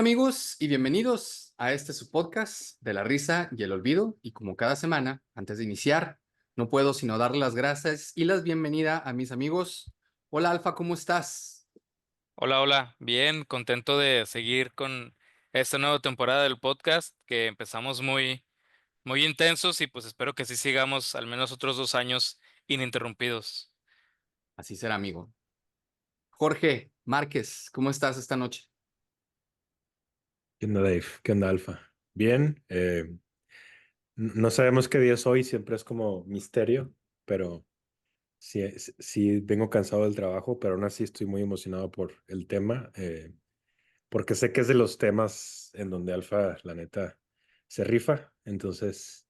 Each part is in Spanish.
Amigos y bienvenidos a este su podcast de la risa y el olvido. Y como cada semana, antes de iniciar, no puedo sino darle las gracias y las bienvenida a mis amigos. Hola Alfa, ¿cómo estás? Hola, hola, bien, contento de seguir con esta nueva temporada del podcast que empezamos muy intensos y pues espero que así sigamos al menos otros 2 años ininterrumpidos. Así será, amigo. Jorge Márquez, ¿cómo estás esta noche? ¿Qué onda, Dave? ¿Qué onda, Alfa? Bien, no sabemos qué día es hoy, siempre es como misterio, pero sí, sí vengo cansado del trabajo, pero aún así estoy muy emocionado por el tema, porque sé que es de los temas en donde Alfa, la neta, se rifa. Entonces,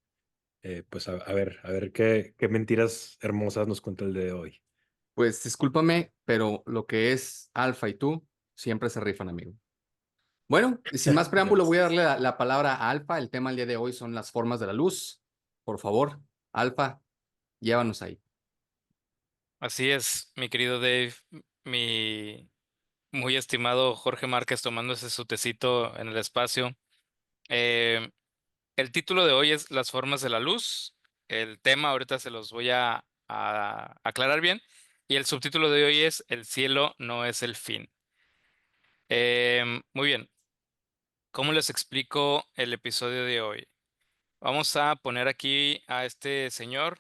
pues a ver qué mentiras hermosas nos cuenta el de hoy. Pues discúlpame, pero lo que es Alfa y tú siempre se rifan, amigo. Bueno, y sin más preámbulo, voy a Gracias. darle la palabra a Alfa. El tema del día de hoy son las formas de la luz. Por favor, Alfa, llévanos ahí. Así es, mi querido Dave, mi muy estimado Jorge Márquez tomándose su tecito en el espacio. Eh, el título de hoy es Las formas de la luz. El tema ahorita se los voy a aclarar bien. Y el subtítulo de hoy es El cielo no es el fin. Muy bien, ¿cómo les explico el episodio de hoy? Vamos a poner aquí a ese señor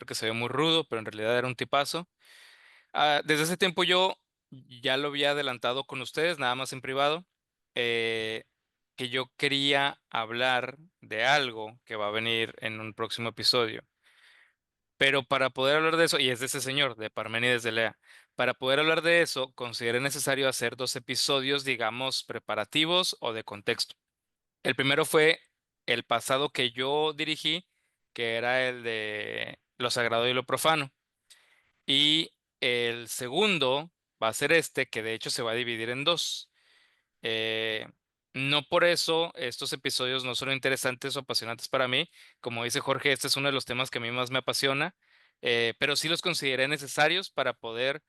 que se ve muy rudo, pero en realidad era un tipazo. Desde ese tiempo yo ya lo había adelantado con ustedes, nada más en privado, eh, que yo quería hablar de algo que va a venir en un próximo episodio. Pero para poder hablar de eso, y es de ese señor, de Parménides de Lea, para poder hablar de eso, consideré necesario hacer 2 episodios, digamos, preparativos o de contexto. El primero fue el pasado que yo dirigí, que era el de lo sagrado y lo profano. Y el segundo va a ser este, que de hecho se va a dividir en dos. Eh, no por eso estos episodios no son interesantes o apasionantes para mí. Como dice Jorge, este es uno de los temas que a mí más me apasiona, pero sí los consideré necesarios para poder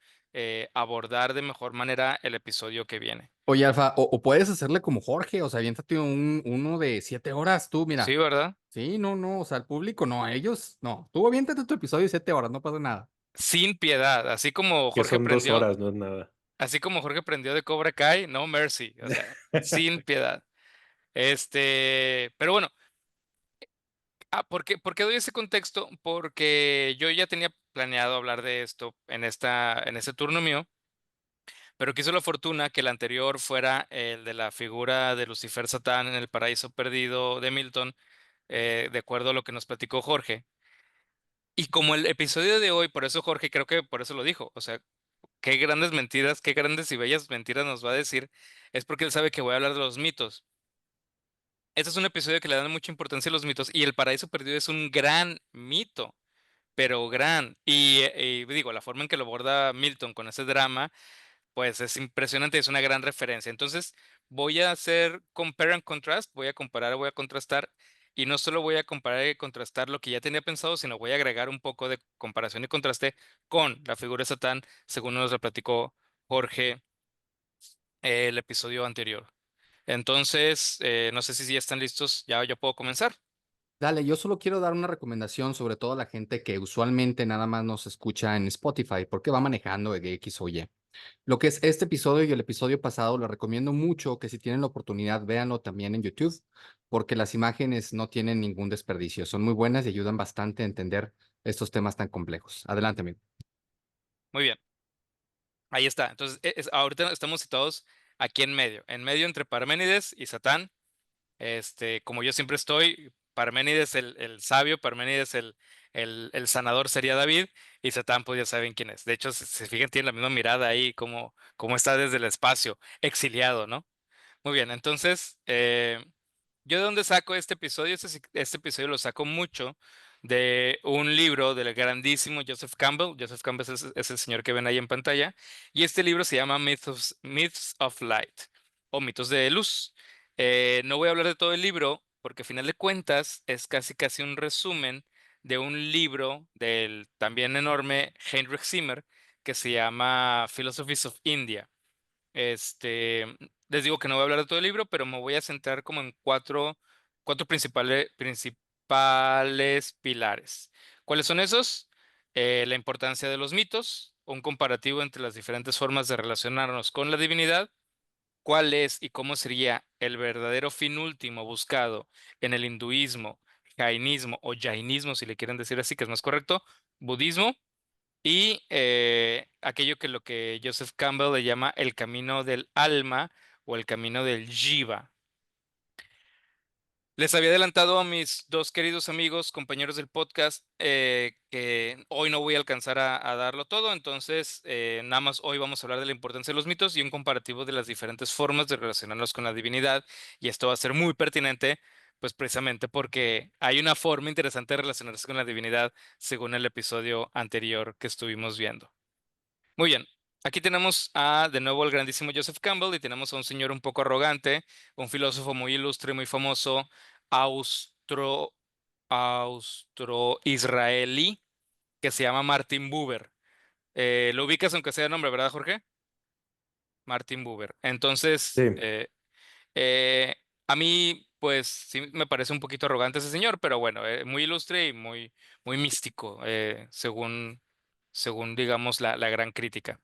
abordar de mejor manera el episodio que viene. Oye, Alfa, o puedes hacerle como Jorge, o sea, aviéntate uno de 7 horas, tú, Sí, mira. ¿verdad? Sí, no, no, o sea, el público, no, a ellos, no. Tú aviéntate tu episodio de 7 horas, no pasa nada. Sin piedad, Que son 2 horas, no es nada. Así como Jorge aprendió de Cobra Kai, no mercy, o sea, sin piedad. Pero bueno, ¿por qué doy ese contexto? Porque yo ya tenía planeado hablar de esto en este turno mío, pero quiso la fortuna que el anterior fuera el de la figura de Lucifer Satán en el paraíso perdido de Milton, de acuerdo a lo que nos platicó Jorge. Y como el episodio de hoy, por eso Jorge creo que por eso lo dijo, o sea, qué grandes mentiras, qué grandes y bellas mentiras nos va a decir, es porque él sabe que voy a hablar de los mitos. Este es un episodio que le dan mucha importancia a los mitos y el paraíso perdido es un gran mito, pero gran. Y digo, la forma en que lo aborda Milton con ese drama, pues es impresionante, es una gran referencia. Entonces, voy a hacer compare and contrast, voy a comparar, voy a contrastar, y no solo voy a comparar y contrastar lo que ya tenía pensado, sino voy a agregar un poco de comparación y contraste con la figura de Satán, según nos lo platicó Jorge el episodio anterior. Entonces, no sé si ya están listos, ya puedo comenzar. Dale, yo solo quiero dar una recomendación, sobre todo a la gente que usualmente nada más nos escucha en Spotify, porque va manejando de X o Y. Lo que es este episodio y el episodio pasado, lo recomiendo mucho que si tienen la oportunidad, véanlo también en YouTube, porque las imágenes no tienen ningún desperdicio, son muy buenas y ayudan bastante a entender estos temas tan complejos. Adelante, amigo. Muy bien, ahí está. Entonces, ahorita estamos situados aquí en medio entre Parménides y Satán. Como yo siempre estoy, Parménides el sabio, Parménides el sanador sería David, y Satán, pues ya saben quién es. De hecho, si se fijan, tiene la misma mirada ahí, como está desde el espacio, exiliado, ¿no? Muy bien, entonces, ¿yo de dónde saco este episodio? Este episodio lo saco mucho de un libro del grandísimo Joseph Campbell. Joseph Campbell es el señor que ven ahí en pantalla. Y este libro se llama Myths of Light o Mitos de Luz. No voy a hablar de todo el libro porque a final de cuentas es casi un resumen de un libro del también enorme Heinrich Zimmer que se llama Philosophies of India. Este, Les digo que no voy a hablar de todo el libro, pero me voy a centrar como en cuatro principales pilares. ¿Cuáles son esos? La importancia de los mitos, un comparativo entre las diferentes formas de relacionarnos con la divinidad, cuál es y cómo sería el verdadero fin último buscado en el hinduismo, jainismo o jainismo, si le quieren decir así, que es más correcto, budismo, y aquello que lo que Joseph Campbell le llama el camino del alma o el camino del jiva. Les había adelantado a mis dos queridos amigos, compañeros del podcast, que hoy no voy a alcanzar a darlo todo, entonces nada más hoy vamos a hablar de la importancia de los mitos y un comparativo de las diferentes formas de relacionarnos con la divinidad, y esto va a ser muy pertinente, pues precisamente porque hay una forma interesante de relacionarse con la divinidad según el episodio anterior que estuvimos viendo. Muy bien. Aquí tenemos de nuevo al grandísimo Joseph Campbell y tenemos a un señor un poco arrogante, un filósofo muy ilustre, muy famoso, austro, austro-israelí, que se llama Martin Buber. Lo ubicas aunque sea de nombre, ¿verdad, Jorge? Martin Buber. Entonces, Sí, eh, a mí, pues sí me parece un poquito arrogante ese señor, pero bueno, muy ilustre y muy místico, según digamos la gran crítica.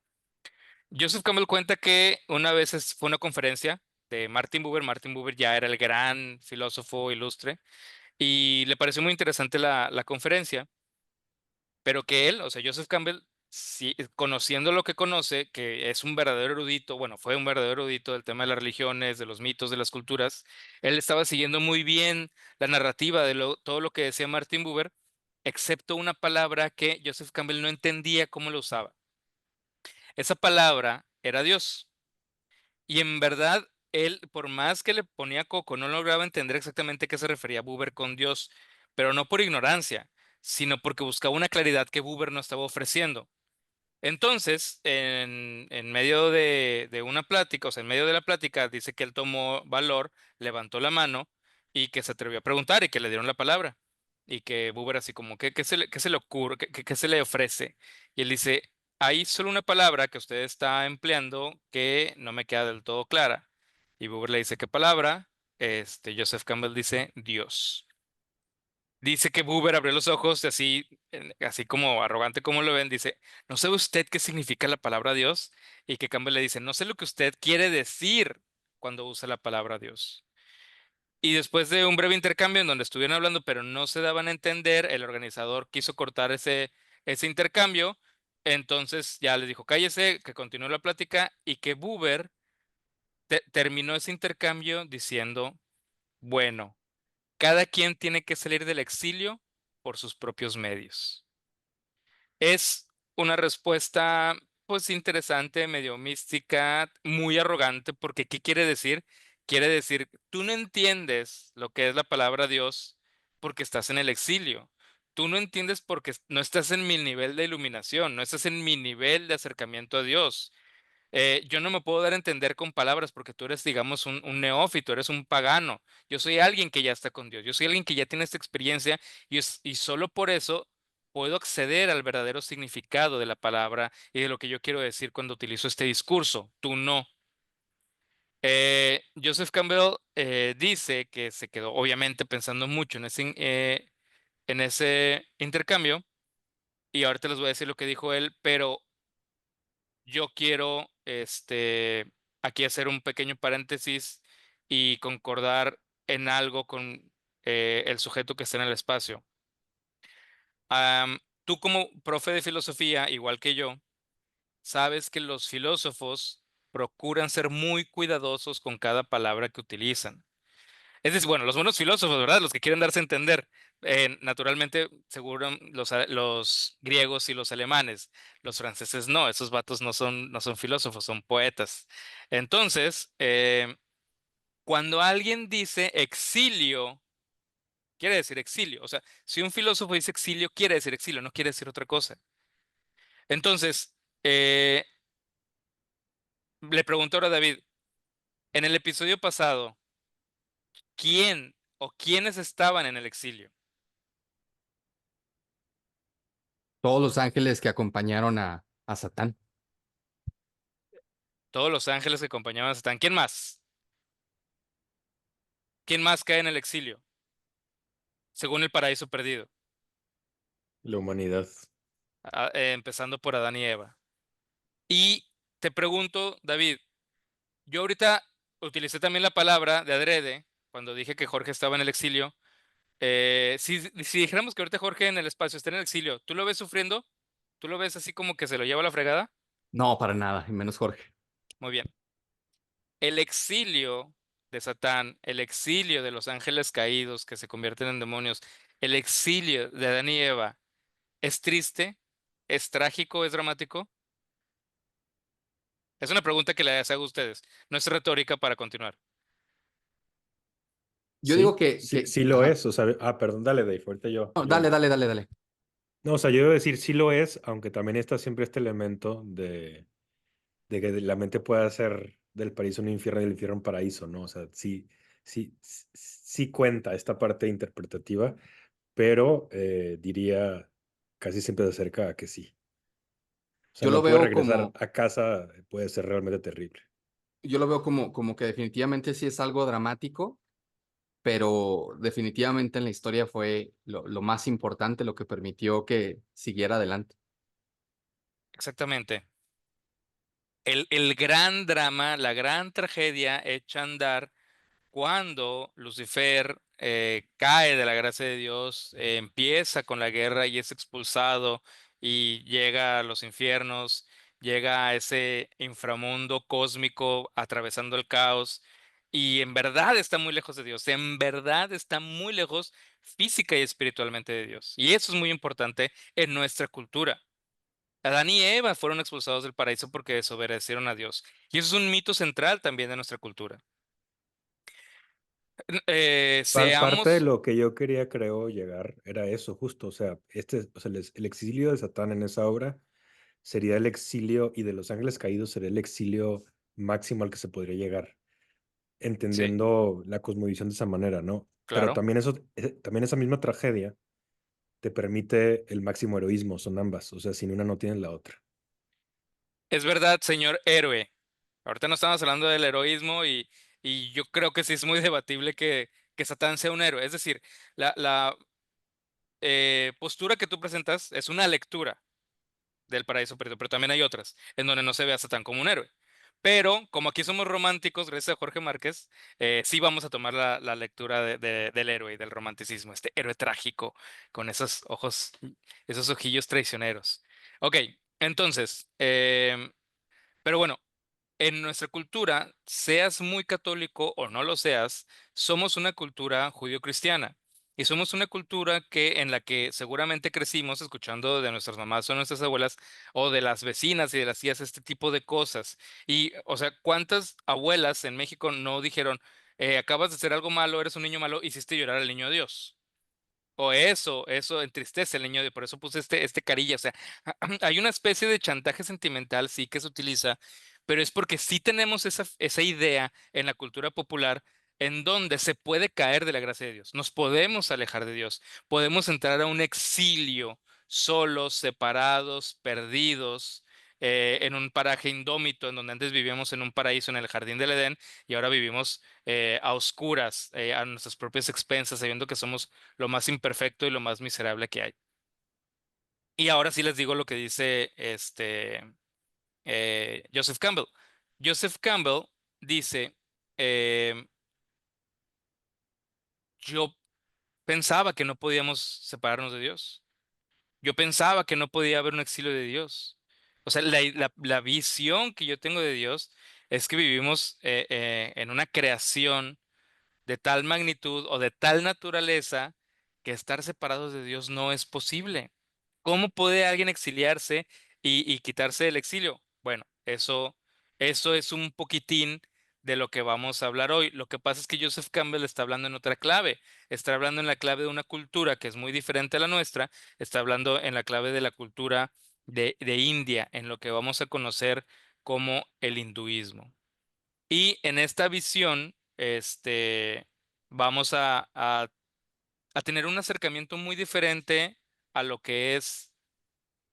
Joseph Campbell cuenta que una vez fue una conferencia de Martin Buber. Martin Buber ya era el gran filósofo ilustre y le pareció muy interesante la conferencia, pero que él, o sea, Joseph Campbell, sí, conociendo lo que conoce, que es un verdadero erudito, bueno, fue un verdadero erudito del tema de las religiones, de los mitos, de las culturas, él estaba siguiendo muy bien la narrativa de todo lo que decía Martin Buber, excepto una palabra que Joseph Campbell no entendía cómo lo usaba. Esa palabra era Dios. Y en verdad, él, por más que le ponía coco, no lograba entender exactamente a qué se refería Buber con Dios, pero no por ignorancia, sino porque buscaba una claridad que Buber no estaba ofreciendo. Entonces, en medio de una plática, o sea, en medio de la plática, dice que él tomó valor, levantó la mano y que se atrevió a preguntar y que le dieron la palabra. Y que Buber así como, qué se le ocurre? ¿Qué se le ofrece? Y él dice, hay solo una palabra que usted está empleando que no me queda del todo clara. Y Buber le dice, ¿qué palabra? Joseph Campbell dice, Dios. Dice que Buber abrió los ojos y así, así como arrogante como lo ven, dice, ¿no sabe usted qué significa la palabra Dios? Y que Campbell le dice, no sé lo que usted quiere decir cuando usa la palabra Dios. Y después de un breve intercambio en donde estuvieron hablando, pero no se daban a entender, el organizador quiso cortar ese intercambio, entonces ya les dijo, cállese, que continúe la plática y que Buber terminó ese intercambio diciendo, bueno. Cada quien tiene que salir del exilio por sus propios medios. Es una respuesta, pues, interesante, medio mística, muy arrogante, porque ¿qué quiere decir? Quiere decir, tú no entiendes lo que es la palabra Dios porque estás en el exilio. Tú no entiendes porque no estás en mi nivel de iluminación, no estás en mi nivel de acercamiento a Dios. Yo no me puedo dar a entender con palabras porque tú eres, digamos, un neófito, eres un pagano. Yo soy alguien que ya está con Dios, yo soy alguien que ya tiene esta experiencia y solo por eso puedo acceder al verdadero significado de la palabra y de lo que yo quiero decir cuando utilizo este discurso. Tú no. Joseph Campbell dice que se quedó obviamente pensando mucho en ese intercambio y ahorita les voy a decir lo que dijo él, pero yo quiero aquí hacer un pequeño paréntesis y concordar en algo con el sujeto que está en el espacio. Tú como profe de filosofía, igual que yo, sabes que los filósofos procuran ser muy cuidadosos con cada palabra que utilizan. Es decir, bueno, los buenos filósofos, ¿verdad? Los que quieren darse a entender. Naturalmente, seguro los griegos y los alemanes, los franceses no, esos vatos no son filósofos, son poetas. Entonces, cuando alguien dice exilio, quiere decir exilio. O sea, si un filósofo dice exilio, quiere decir exilio, no quiere decir otra cosa. Entonces, le pregunto ahora a David, en el episodio pasado, ¿quién o quiénes estaban en el exilio? Todos los ángeles que acompañaron a Satán. Todos los ángeles que acompañaban a Satán. ¿Quién más? ¿quién más cae en el exilio? Según el paraíso perdido, La humanidad. empezando por Adán y Eva. Y te pregunto, David, yo ahorita utilicé también la palabra de adrede cuando dije que Jorge estaba en el exilio. Si dijéramos que ahorita Jorge en el espacio está en el exilio, ¿tú lo ves sufriendo? ¿Tú lo ves así como que se lo lleva a la fregada? No, para nada, y menos Jorge. Muy bien. El exilio de Satán, el exilio de los ángeles caídos que se convierten en demonios, el exilio de Adán y Eva, ¿es triste? ¿Es trágico? ¿Es dramático? Es una pregunta que les hago a ustedes. No es retórica para continuar. Yo digo Sí, sí, sí lo ajá. es. O sea, perdón, dale, Dave, ahorita No, dale, dale, dale, dale. No, o sea, yo iba a decir sí lo es, aunque también está siempre este elemento de que la mente puede hacer del paraíso un infierno y del infierno un paraíso, ¿no? O sea, sí cuenta esta parte interpretativa, pero diría casi siempre de cerca a que sí. O sea, Yo lo no puede veo regresar como, a casa, puede ser realmente terrible. yo lo veo como que definitivamente sí es algo dramático, pero definitivamente en la historia fue lo más importante, lo que permitió que siguiera adelante. Exactamente. El gran drama, la gran tragedia hecha a andar cuando Lucifer cae de la gracia de Dios, empieza con la guerra y es expulsado y llega a los infiernos, llega a ese inframundo cósmico atravesando el caos y en verdad está muy lejos de Dios, en verdad está muy lejos física y espiritualmente de Dios. Y eso es muy importante en nuestra cultura. Adán y Eva fueron expulsados del paraíso porque desobedecieron a Dios. Y eso es un mito central también de nuestra cultura. Parte de Seamos, lo que yo quería, creo, llegar era eso, justo. O sea, el exilio de Satán en esa obra sería el exilio y de los ángeles caídos sería el exilio máximo al que se podría llegar, sí, entendiendo la cosmovisión de esa manera, ¿no? Pero claro. también también esa misma tragedia te permite el máximo heroísmo, son ambas, o sea, sin una no tienes la otra. Es verdad, señor héroe. Ahorita no estamos hablando del heroísmo y yo creo que sí es muy debatible que Satán sea un héroe. Es decir, la postura que tú presentas es una lectura del paraíso perdido, pero también hay otras en donde no se ve a Satán como un héroe. Pero como aquí somos románticos, gracias a Jorge Márquez, sí vamos a tomar la lectura del héroe y del romanticismo, este héroe trágico con esos ojos, esos ojillos traicioneros. Ok, entonces, pero bueno, en nuestra cultura, seas muy católico o no lo seas, somos una cultura judío-cristiana. Y somos una cultura en la que seguramente crecimos escuchando de nuestras mamás o nuestras abuelas o de las vecinas y de las tías este tipo de cosas. Y, o sea, ¿cuántas abuelas en México no dijeron, acabas de hacer algo malo, eres un niño malo, hiciste llorar al niño Dios? O eso entristece al niño, y por eso puse este carilla. O sea, hay una especie de chantaje sentimental, sí, que se utiliza, pero es porque sí tenemos esa idea en la cultura popular en donde se puede caer de la gracia de Dios. Nos podemos alejar de Dios. Podemos entrar a un exilio, solos, separados, perdidos, en un paraje indómito, en donde antes vivíamos en un paraíso en el jardín del Edén y ahora vivimos a oscuras, a nuestras propias expensas, sabiendo que somos lo más imperfecto y lo más miserable que hay. Y ahora sí les digo lo que dice Joseph Campbell. Joseph Campbell dice, eh, yo pensaba que no podíamos separarnos de Dios. Yo pensaba que no podía haber un exilio de Dios. O sea, la visión que yo tengo de Dios es que vivimos en una creación de tal magnitud o de tal naturaleza que estar separados de Dios no es posible. ¿Cómo puede alguien exiliarse y quitarse del exilio? Bueno, eso es un poquitín de lo que vamos a hablar hoy. Lo que pasa es que Joseph Campbell está hablando en otra clave. Está hablando en la clave de una cultura que es muy diferente a la nuestra. Está hablando en la clave de la cultura de India, en lo que vamos a conocer como el hinduismo. Y en esta visión, vamos a tener un acercamiento muy diferente a lo que es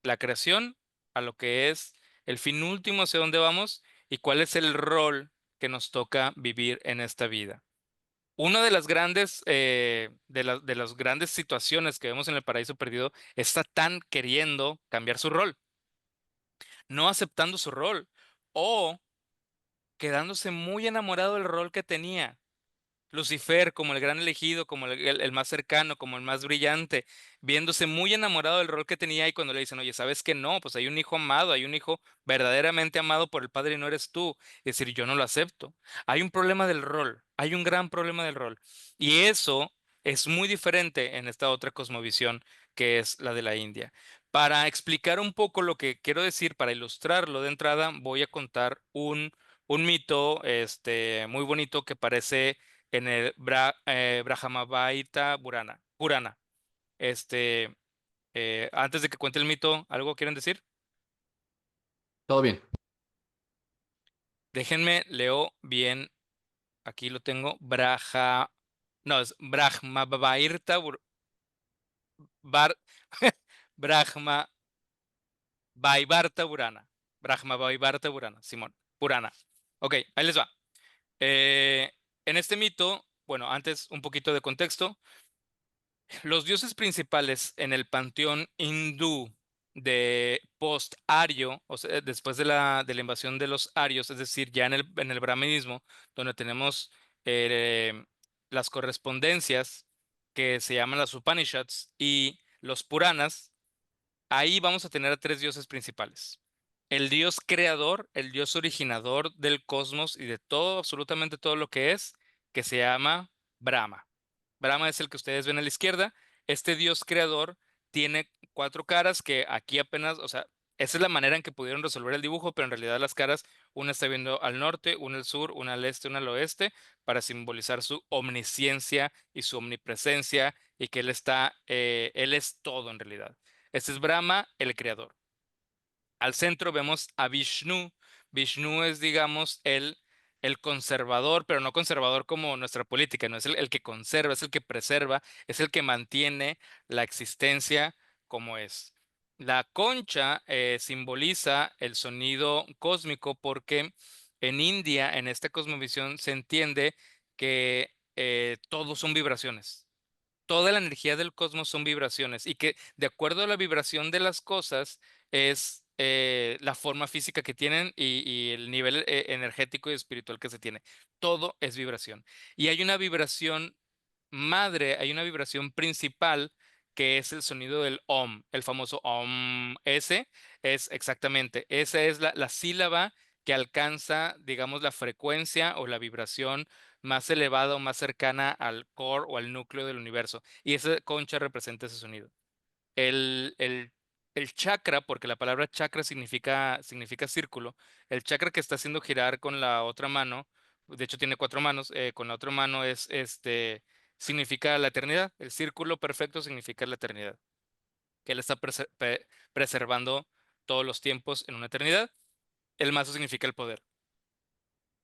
la creación, a lo que es el fin último, hacia dónde vamos y cuál es el rol que nos toca vivir en esta vida. Una de las grandes, de las grandes situaciones que vemos en el Paraíso Perdido es Satán queriendo cambiar su rol, no aceptando su rol o quedándose muy enamorado del rol que tenía. Lucifer como el gran elegido, como el más cercano, como el más brillante, viéndose muy enamorado del rol que tenía y cuando le dicen, oye, ¿sabes qué? No, pues hay un hijo amado, hay un hijo verdaderamente amado por el Padre y no eres tú. Es decir, yo no lo acepto. Hay un problema del rol, hay un gran problema del rol. Y eso es muy diferente en esta otra cosmovisión que es la de la India. Para explicar un poco lo que quiero decir, para ilustrarlo de entrada, voy a contar un mito muy bonito que parece en el Brahmavaita Purana. Este, Antes de que cuente el mito, ¿algo quieren decir? Todo bien. Déjenme, leo bien. Aquí lo tengo. No, es Bar, Brahma Purana. Brahmavaivarta Purana, Simón. Purana. Ok, ahí les va. Eh, en este mito, bueno, antes un poquito de contexto. Los dioses principales en el panteón hindú de post-ario, o sea, después de la invasión de los arios, es decir, ya en el brahmanismo, donde tenemos eh, las correspondencias que se llaman las Upanishads y los Puranas, ahí vamos a tener a tres dioses principales. El dios creador, el dios originador del cosmos y de todo, absolutamente todo lo que es, que se llama Brahma. Brahma es el que ustedes ven a la izquierda. Este dios creador tiene cuatro caras que aquí apenas, o sea, esa es la manera en que pudieron resolver el dibujo, pero en realidad las caras, una está viendo al norte, una al sur, una al este, una al oeste, para simbolizar su omnisciencia y su omnipresencia y que él es todo en realidad. Este es Brahma, el creador. Al centro vemos a Vishnu. Vishnu es, digamos, el conservador, pero no conservador como nuestra política, no es el que conserva, es el que preserva, es el que mantiene la existencia como es. La concha simboliza el sonido cósmico porque en India, en esta cosmovisión, se entiende que todos son vibraciones. Toda la energía del cosmos son vibraciones y que de acuerdo a la vibración de las cosas es la forma física que tienen y el nivel energético y espiritual que se tiene. Todo es vibración. Y hay una vibración madre, hay una vibración principal que es el sonido del Om, el famoso Om. Ese es exactamente, esa es la sílaba que alcanza, digamos, la frecuencia o la vibración más elevada o más cercana al core o al núcleo del universo. Y esa concha representa ese sonido. El, el, el chakra, porque la palabra chakra significa círculo, el chakra que está haciendo girar con la otra mano, de hecho tiene cuatro manos, con la otra mano significa la eternidad. El círculo perfecto significa la eternidad, que él está preservando todos los tiempos en una eternidad. El mazo significa el poder.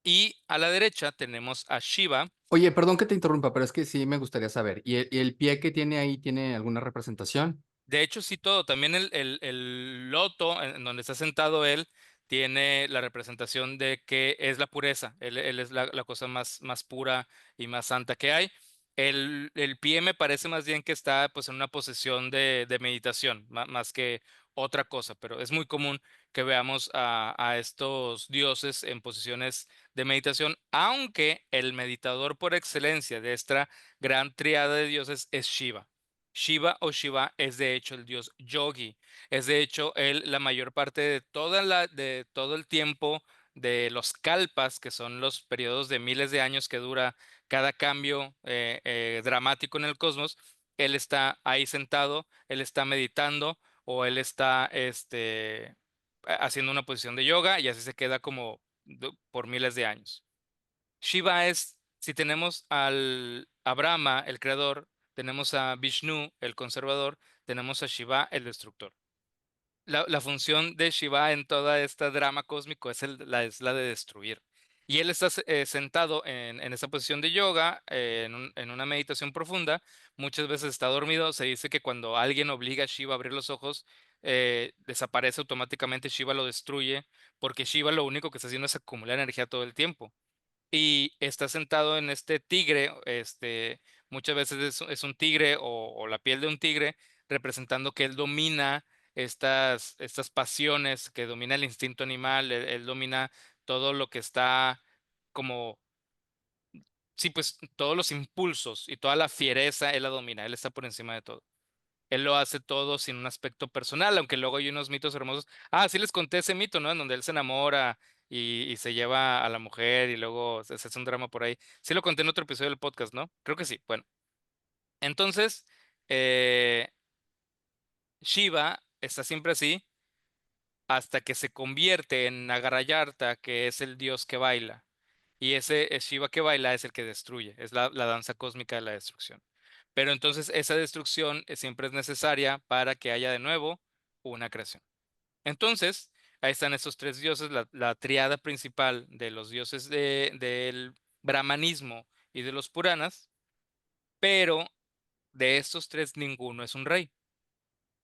Y a la derecha tenemos a Shiva. Oye, perdón que te interrumpa, pero es que sí me gustaría saber. ¿Y el pie que tiene ahí tiene alguna representación? De hecho, sí, todo. También el loto en donde está sentado él tiene la representación de que es la pureza. Él es la cosa más pura y más santa que hay. El pie me parece más bien que está pues en una posición de meditación, más que otra cosa, pero es muy común que veamos a estos dioses en posiciones de meditación, aunque el meditador por excelencia de esta gran triada de dioses es Shiva. Shiva o Shiva es de hecho el dios yogi, es de hecho él la mayor parte de todo el tiempo de los kalpas, que son los periodos de miles de años que dura cada cambio dramático en el cosmos, él está ahí sentado, él está meditando o él está haciendo una posición de yoga y así se queda como por miles de años. Shiva es, si tenemos a Brahma, el creador, tenemos a Vishnu, el conservador, tenemos a Shiva, el destructor. La función de Shiva en toda esta drama cósmico es la de destruir. Y él está sentado en esa posición de yoga, en una meditación profunda. Muchas veces está dormido. Se dice que cuando alguien obliga a Shiva a abrir los ojos, desaparece automáticamente, Shiva lo destruye, porque Shiva lo único que está haciendo es acumular energía todo el tiempo. y está sentado en este tigre, muchas veces es un tigre o la piel de un tigre, representando que él domina estas pasiones, que domina el instinto animal, él domina todo lo que está como, sí, pues todos los impulsos y toda la fiereza, él la domina, él está por encima de todo. Él lo hace todo sin un aspecto personal, aunque luego hay unos mitos hermosos. Ah, sí les conté ese mito, ¿no? En donde él se enamora y se lleva a la mujer y luego se hace un drama por ahí. Sí lo conté en otro episodio del podcast, ¿no? Creo que sí. Bueno, entonces, eh, Shiva está siempre así hasta que se convierte en Nagarayarta, que es el dios que baila. Y ese Shiva que baila es el que destruye, es la danza cósmica de la destrucción. Pero entonces esa destrucción siempre es necesaria para que haya de nuevo una creación. Entonces, ahí están esos tres dioses, la tríada principal de los dioses del brahmanismo y de los Puranas, pero de estos tres ninguno es un rey.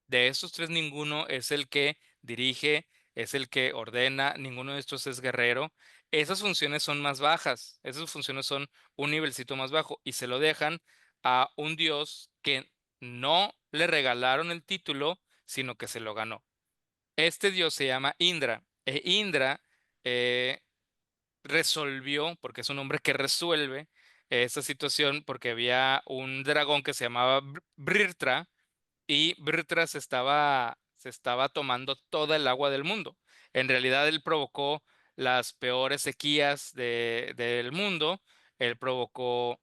De estos tres, ninguno es el que dirige, es el que ordena, ninguno de estos es guerrero. Esas funciones son más bajas, esas funciones son un nivelcito más bajo y se lo dejan a un dios que no le regalaron el título, sino que se lo ganó. Este dios se llama Indra. Indra eh, resolvió, porque es un hombre que resuelve esa situación, porque había un dragón que se llamaba Brirtra y Britras se estaba tomando toda el agua del mundo. En realidad, él provocó las peores sequías del mundo. Él provocó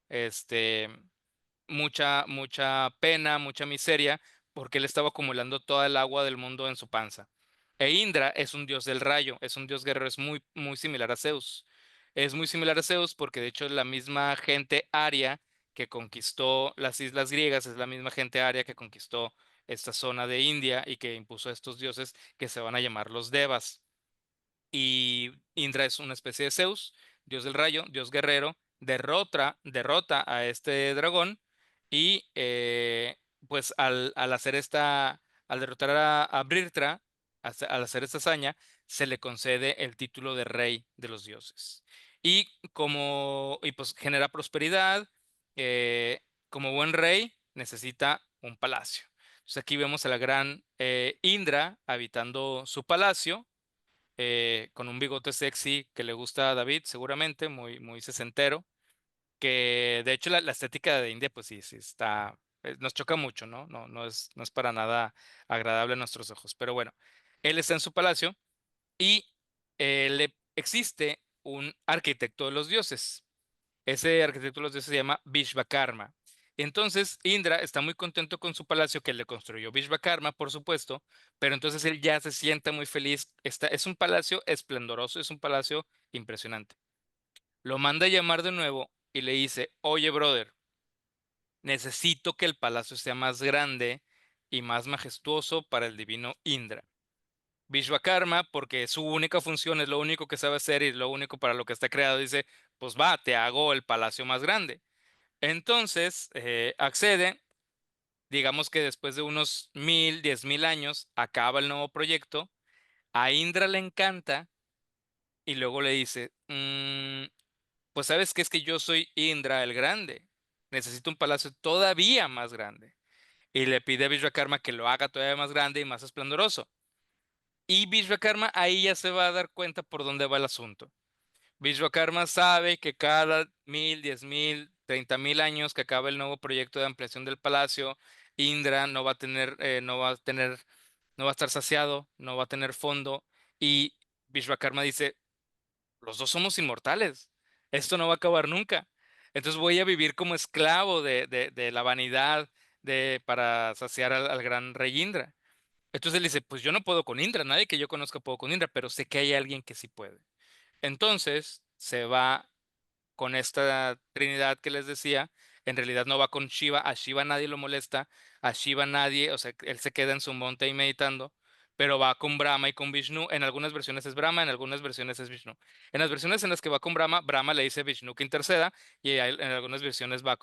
mucha pena, mucha miseria, porque él estaba acumulando toda el agua del mundo en su panza. E Indra es un dios del rayo, es un dios guerrero, es muy similar a Zeus. Es muy similar a Zeus porque de hecho la misma gente aria que conquistó las islas griegas es la misma gente aria que conquistó esta zona de India y que impuso a estos dioses que se van a llamar los Devas. Y Indra es una especie de Zeus, dios del rayo, dios guerrero, derrota a este dragón y pues al derrotar a Brirtra, al hacer esta hazaña, se le concede el título de rey de los dioses. Y pues genera prosperidad, como buen rey necesita un palacio. Entonces aquí vemos a la gran Indra habitando su palacio con un bigote sexy que le gusta a David, seguramente, muy sesentero, que de hecho la estética de India, pues sí, sí está, nos choca mucho, ¿no? No es para nada agradable a nuestros ojos. Pero bueno, él está en su palacio y existe un arquitecto de los dioses. Ese arquitecto de los dioses se llama Vishvakarma. Entonces, Indra está muy contento con su palacio que le construyó Vishvakarma, por supuesto, pero entonces él ya se sienta muy feliz. Es un palacio esplendoroso, es un palacio impresionante. Lo manda a llamar de nuevo y le dice, oye, brother, necesito que el palacio sea más grande y más majestuoso para el divino Indra. Vishvakarma, porque su única función es lo único que sabe hacer y lo único para lo que está creado, dice, pues va, te hago el palacio más grande. Entonces, accede, digamos que después de unos 1000, 10.000 años, acaba el nuevo proyecto, a Indra le encanta y luego le dice, pues sabes que es que yo soy Indra el Grande, necesito un palacio todavía más grande. Y le pide a Vishvakarma que lo haga todavía más grande y más esplendoroso. Y Vishvakarma ahí ya se va a dar cuenta por dónde va el asunto. Vishwakarma sabe que cada 1000, 10.000, 30.000 años que acabe el nuevo proyecto de ampliación del palacio, Indra no va a estar saciado, no va a tener fondo. Y Vishwakarma dice, los dos somos inmortales, esto no va a acabar nunca. Entonces voy a vivir como esclavo de la vanidad para saciar al gran rey Indra. Entonces él dice, pues yo no puedo con Indra, nadie que yo conozca puedo con Indra, pero sé que hay alguien que sí puede. Entonces se va con esta trinidad que les decía. En realidad no va con Shiva. A Shiva nadie lo molesta. A Shiva nadie, o sea, él se queda en su monte ahí meditando. Pero va con Brahma y con Vishnu. En algunas versiones es Brahma, en algunas versiones es Vishnu. En las versiones en las que va con Brahma, Brahma le dice a Vishnu que interceda. Y en algunas versiones va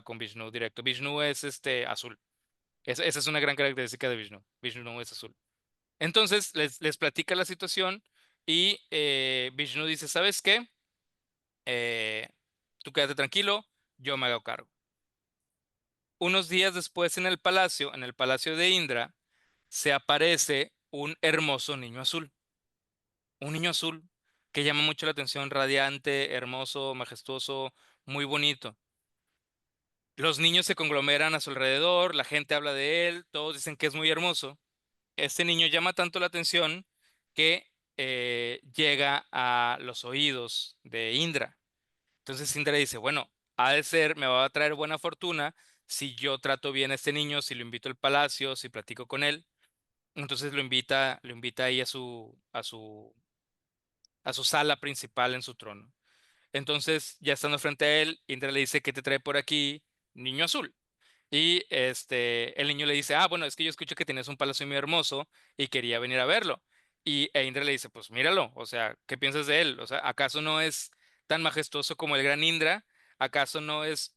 con Vishnu directo. Vishnu es azul. Esa es una gran característica de Vishnu. Vishnu es azul. Entonces les platica la situación y Vishnu dice, ¿sabes qué? eh, tú quédate tranquilo, yo me hago cargo. Unos días después en el palacio de Indra, se aparece un hermoso niño azul. Un niño azul que llama mucho la atención, radiante, hermoso, majestuoso, muy bonito. Los niños se conglomeran a su alrededor, la gente habla de él, todos dicen que es muy hermoso. Este niño llama tanto la atención que llega a los oídos de Indra. Entonces Indra dice, bueno, ha de ser, me va a traer buena fortuna si yo trato bien a este niño, si lo invito al palacio, si platico con él. Entonces lo invita ahí a su sala principal en su trono. Entonces, ya estando frente a él, Indra le dice, ¿qué te trae por aquí, niño azul? Y el niño le dice, ah, bueno, es que yo escucho que tienes un palacio muy hermoso y quería venir a verlo. E Indra le dice, pues míralo, o sea, ¿qué piensas de él? O sea, ¿acaso no es tan majestuoso como el gran Indra? ¿Acaso no es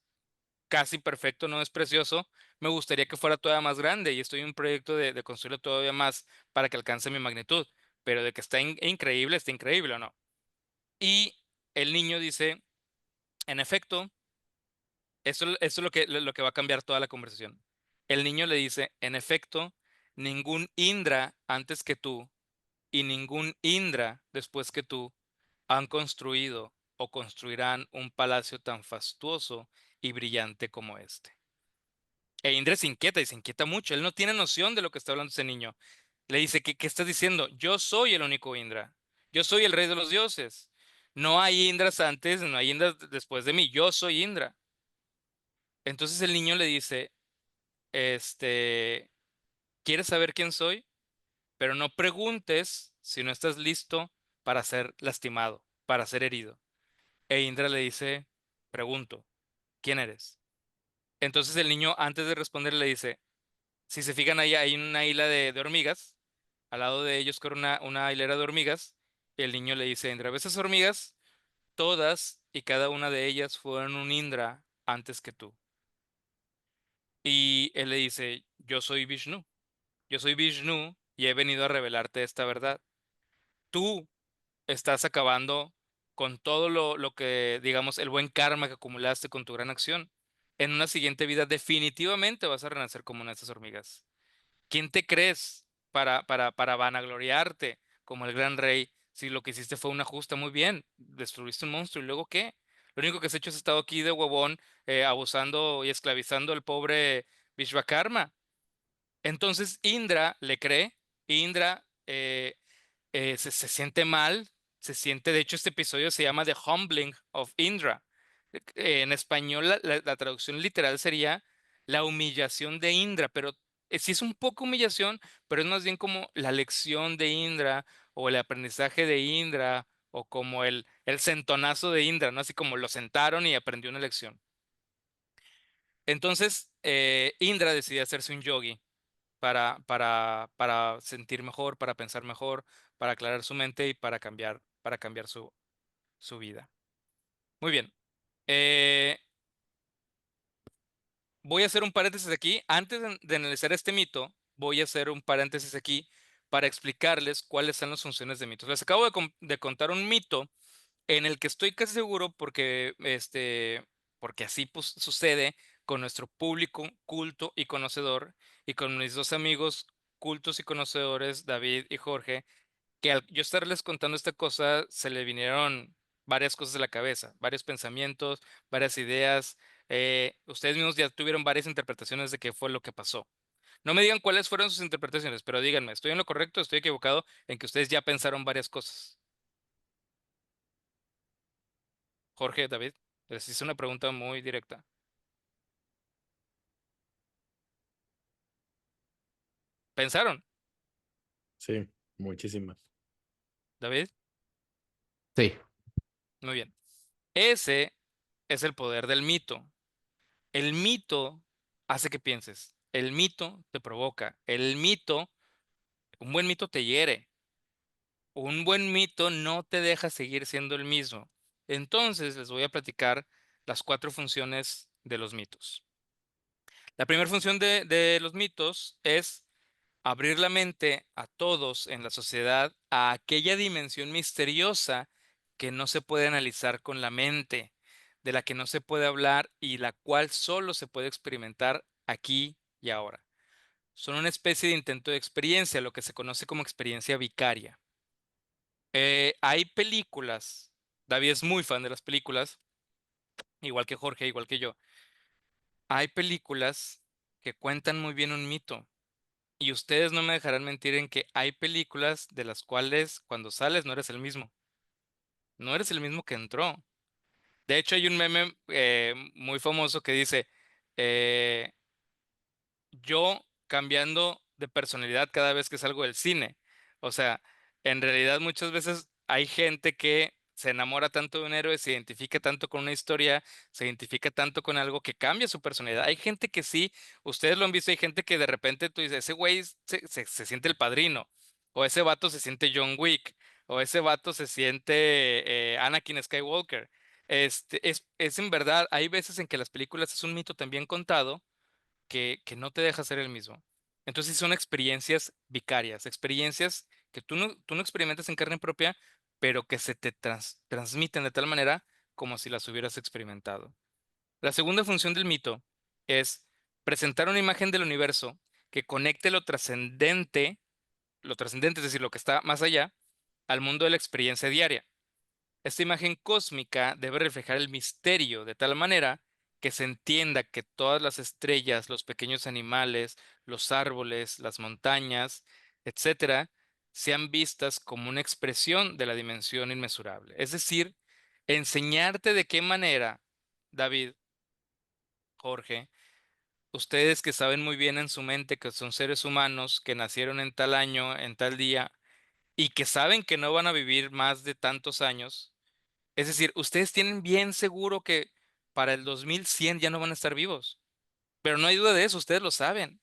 casi perfecto, no es precioso? Me gustaría que fuera todavía más grande y estoy en un proyecto de construirlo todavía más para que alcance mi magnitud, pero de que está increíble o no. Y el niño dice, en efecto, eso es lo que va a cambiar toda la conversación. El niño le dice, en efecto, ningún Indra antes que tú y ningún Indra después que tú han construido o construirán un palacio tan fastuoso y brillante como este. E Indra se inquieta y se inquieta mucho. Él no tiene noción de lo que está hablando ese niño. Le dice, ¿qué estás diciendo? Yo soy el único Indra. Yo soy el rey de los dioses. No hay Indras antes, no hay Indras después de mí. Yo soy Indra. Entonces el niño le dice, este, ¿quieres saber quién soy? Pero no preguntes si no estás listo para ser lastimado, para ser herido. E Indra le dice, pregunto, ¿quién eres? Entonces el niño, antes de responder, le dice, si se fijan ahí, hay una hilera de hormigas, al lado de ellos corre una hilera de hormigas, y el niño le dice, Indra, ¿ves esas hormigas? Todas y cada una de ellas fueron un Indra antes que tú. Y él le dice, yo soy Vishnu y he venido a revelarte esta verdad. Tú estás acabando con todo lo que, digamos, el buen karma que acumulaste con tu gran acción. En una siguiente vida definitivamente vas a renacer como una de estas hormigas. ¿Quién te crees para vanagloriarte como el gran rey si lo que hiciste fue una justa? Muy bien, destruiste un monstruo y luego ¿qué? Lo único que has hecho es estado aquí de huevón, abusando y esclavizando al pobre Vishvakarma. Entonces Indra le cree, Indra se siente mal, se siente, de hecho este episodio se llama The Humbling of Indra. En español la traducción literal sería la humillación de Indra, pero sí es un poco humillación, pero es más bien como la lección de Indra o el aprendizaje de Indra o como el sentonazo de Indra, ¿no? Así como lo sentaron y aprendió una lección. Entonces, Indra decide hacerse un yogi para sentir mejor, para pensar mejor, para aclarar su mente y para cambiar su vida. Muy bien. Eh, Voy a hacer un paréntesis aquí. Antes de analizar este mito, voy a hacer un paréntesis aquí para explicarles cuáles son las funciones de mitos. Les acabo de contar un mito en el que estoy casi seguro porque así pues, sucede con nuestro público culto y conocedor y con mis dos amigos cultos y conocedores, David y Jorge, que al yo estarles contando esta cosa, se le vinieron varias cosas de la cabeza, varios pensamientos, varias ideas. Ustedes mismos ya tuvieron varias interpretaciones de qué fue lo que pasó. No me digan cuáles fueron sus interpretaciones, pero díganme, ¿estoy en lo correcto? ¿Estoy equivocado en que ustedes ya pensaron varias cosas? Jorge, David, les hice una pregunta muy directa. ¿Pensaron? Sí, muchísimas. David, Sí. muy bien. Ese es el poder del mito. El mito hace que pienses. El mito te provoca. Un buen mito te hiere. Un buen mito no te deja seguir siendo el mismo. Entonces les voy a platicar las cuatro funciones de los mitos. La primera función de los mitos es abrir la mente a todos en la sociedad a aquella dimensión misteriosa que no se puede analizar con la mente, de la que no se puede hablar y la cual solo se puede experimentar aquí y ahora. Son una especie de intento de experiencia, lo que se conoce como experiencia vicaria. Hay películas, David es muy fan de las películas, igual que Jorge, igual que yo. Hay películas que cuentan muy bien un mito. Y ustedes no me dejarán mentir en que hay películas de las cuales cuando sales no eres el mismo. No eres el mismo que entró. De hecho, hay un meme muy famoso que dice, eh, yo cambiando de personalidad cada vez que salgo del cine. O sea, en realidad muchas veces hay gente que se enamora tanto de un héroe, se identifica tanto con una historia, se identifica tanto con algo que cambia su personalidad. Hay gente que sí, ustedes lo han visto, hay gente que de repente tú dices, ese güey se siente el padrino, o ese vato se siente John Wick, o ese vato se siente Anakin Skywalker. Es en verdad, hay veces en que las películas es un mito también contado que no te deja ser el mismo. Entonces son experiencias vicarias, experiencias que tú no experimentas en carne propia, pero que se te transmiten de tal manera como si las hubieras experimentado. La segunda función del mito es presentar una imagen del universo que conecte lo trascendente, es decir, lo que está más allá, al mundo de la experiencia diaria. Esta imagen cósmica debe reflejar el misterio de tal manera que se entienda que todas las estrellas, los pequeños animales, los árboles, las montañas, etcétera, sean vistas como una expresión de la dimensión inmesurable. Es decir, enseñarte de qué manera, David, Jorge, ustedes que saben muy bien en su mente que son seres humanos que nacieron en tal año, en tal día, y que saben que no van a vivir más de tantos años, es decir, ustedes tienen bien seguro que para el 2100 ya no van a estar vivos, pero no hay duda de eso, ustedes lo saben.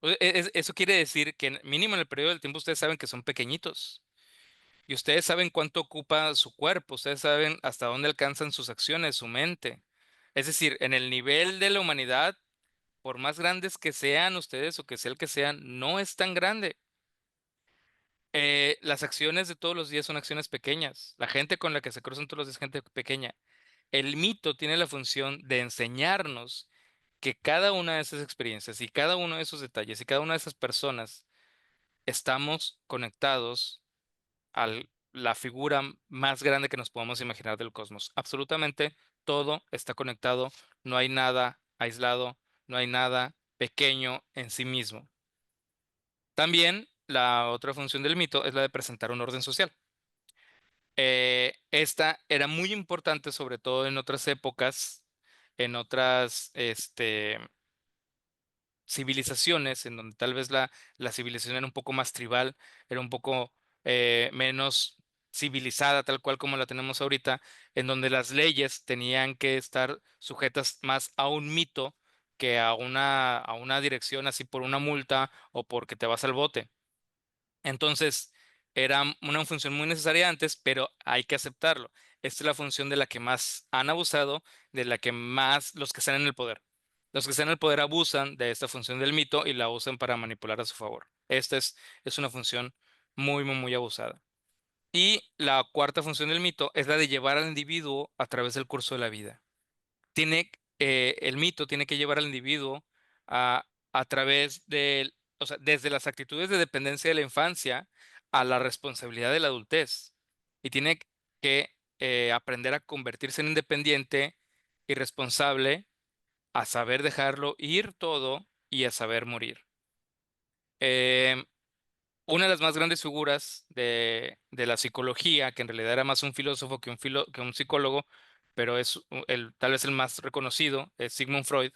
Eso quiere decir que mínimo en el periodo del tiempo ustedes saben que son pequeñitos y ustedes saben cuánto ocupa su cuerpo, ustedes saben hasta dónde alcanzan sus acciones, su mente. Es decir, en el nivel de la humanidad, por más grandes que sean ustedes o que sea el que sean, no es tan grande. Las acciones de todos los días son acciones pequeñas. La gente con la que se cruzan todos los días es gente pequeña. El mito tiene la función de enseñarnos que cada una de esas experiencias y cada uno de esos detalles y cada una de esas personas estamos conectados a la figura más grande que nos podemos imaginar del cosmos. Absolutamente todo está conectado, no hay nada aislado, no hay nada pequeño en sí mismo. También la otra función del mito es la de presentar un orden social. Esta era muy importante, sobre todo en otras épocas, en otras civilizaciones, en donde tal vez la civilización era un poco más tribal, era un poco menos civilizada, tal cual como la tenemos ahorita, en donde las leyes tenían que estar sujetas más a un mito que a una dirección así por una multa o porque te vas al bote. Entonces, era una función muy necesaria antes, pero hay que aceptarlo. Esta es la función de la que más han abusado, de la que más los que están en el poder. Los que están en el poder abusan de esta función del mito y la usan para manipular a su favor. Esta es una función muy, muy, muy abusada. Y la cuarta función del mito es la de llevar al individuo a través del curso de la vida. El mito tiene que llevar al individuo a través o sea, desde las actitudes de dependencia de la infancia a la responsabilidad de la adultez. Y tiene que aprender a convertirse en independiente y responsable, a saber dejarlo ir todo y a saber morir. Em, una de las más grandes figuras de la psicología, que en realidad era más un filósofo que un psicólogo, pero es tal vez el más reconocido, es Sigmund Freud.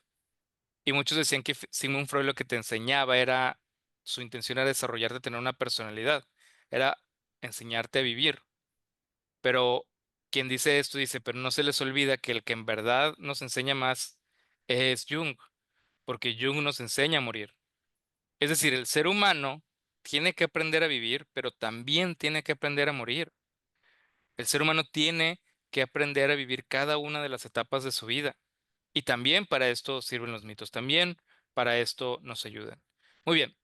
Y muchos decían que Sigmund Freud lo que te enseñaba era, su intención era desarrollarte, tener una personalidad, era enseñarte a vivir. Pero quien dice esto dice, pero no se les olvida que el que en verdad nos enseña más es Jung, porque Jung nos enseña a morir. Es decir, el ser humano tiene que aprender a vivir, pero también tiene que aprender a morir. El ser humano tiene que aprender a vivir cada una de las etapas de su vida. Y también para esto sirven los mitos, también para esto nos ayudan. Muy bien,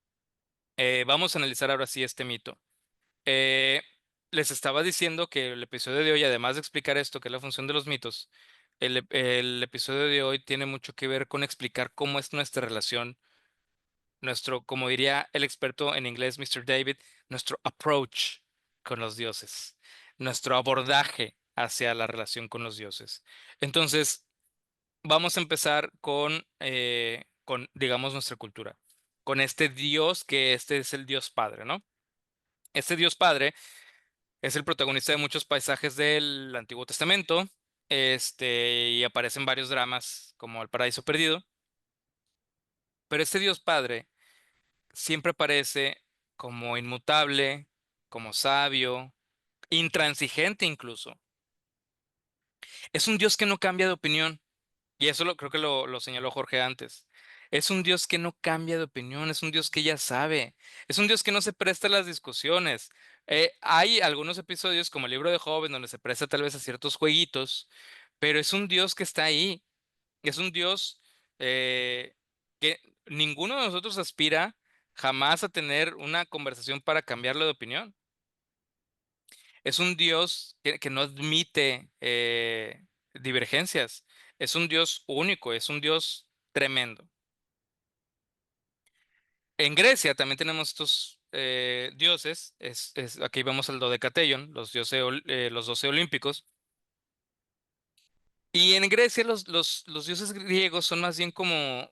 vamos a analizar ahora sí este mito. Eh, les estaba diciendo que el episodio de hoy, además de explicar esto, que es la función de los mitos, el episodio de hoy tiene mucho que ver con explicar cómo es nuestra relación, nuestro, como diría el experto en inglés, Mr. David, nuestro approach con los dioses, nuestro abordaje hacia la relación con los dioses. Entonces, vamos a empezar con, digamos, nuestra cultura, con este Dios que este es el Dios Padre, ¿no? Este Dios Padre es el protagonista de muchos paisajes del Antiguo Testamento, y aparecen varios dramas como El Paraíso Perdido, pero este Dios Padre siempre aparece como inmutable, como sabio, intransigente incluso. Es un Dios que no cambia de opinión. Y eso creo que lo señaló Jorge antes. Es un Dios que no cambia de opinión, es un Dios que ya sabe, es un Dios que no se presta a las discusiones. Hay algunos episodios como el libro de Job en donde se presta tal vez a ciertos jueguitos, pero es un Dios que está ahí. Es un Dios eh, que ninguno de nosotros aspira jamás a tener una conversación para cambiarlo de opinión. Es un Dios que no admite divergencias. Es un Dios único, es un Dios tremendo. En Grecia también tenemos estos dioses. Aquí vemos el Dodecateion, los 12 olímpicos. Y en Grecia los dioses griegos son más bien como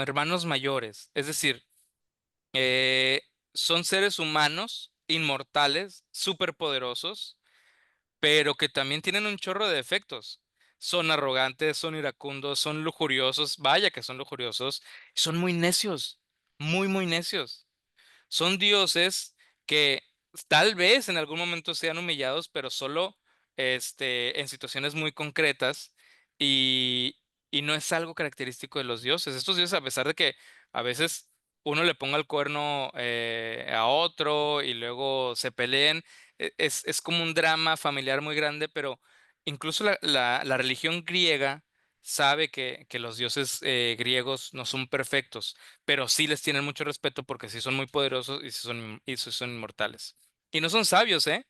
hermanos mayores. Es decir, eh, son seres humanos, inmortales, superpoderosos, pero que también tienen un chorro de defectos. Son arrogantes, son iracundos, son lujuriosos, vaya que son lujuriosos, son muy necios, muy, muy necios. Son dioses que tal vez en algún momento sean humillados, pero solo en situaciones muy concretas y, y no es algo característico de los dioses. Estos dioses, a pesar de que a veces uno le ponga el cuerno a otro y luego se peleen, es como un drama familiar muy grande, pero incluso la religión griega sabe que los dioses griegos no son perfectos, pero sí les tienen mucho respeto porque sí son muy poderosos y sí son inmortales. Y no son sabios, ¿eh?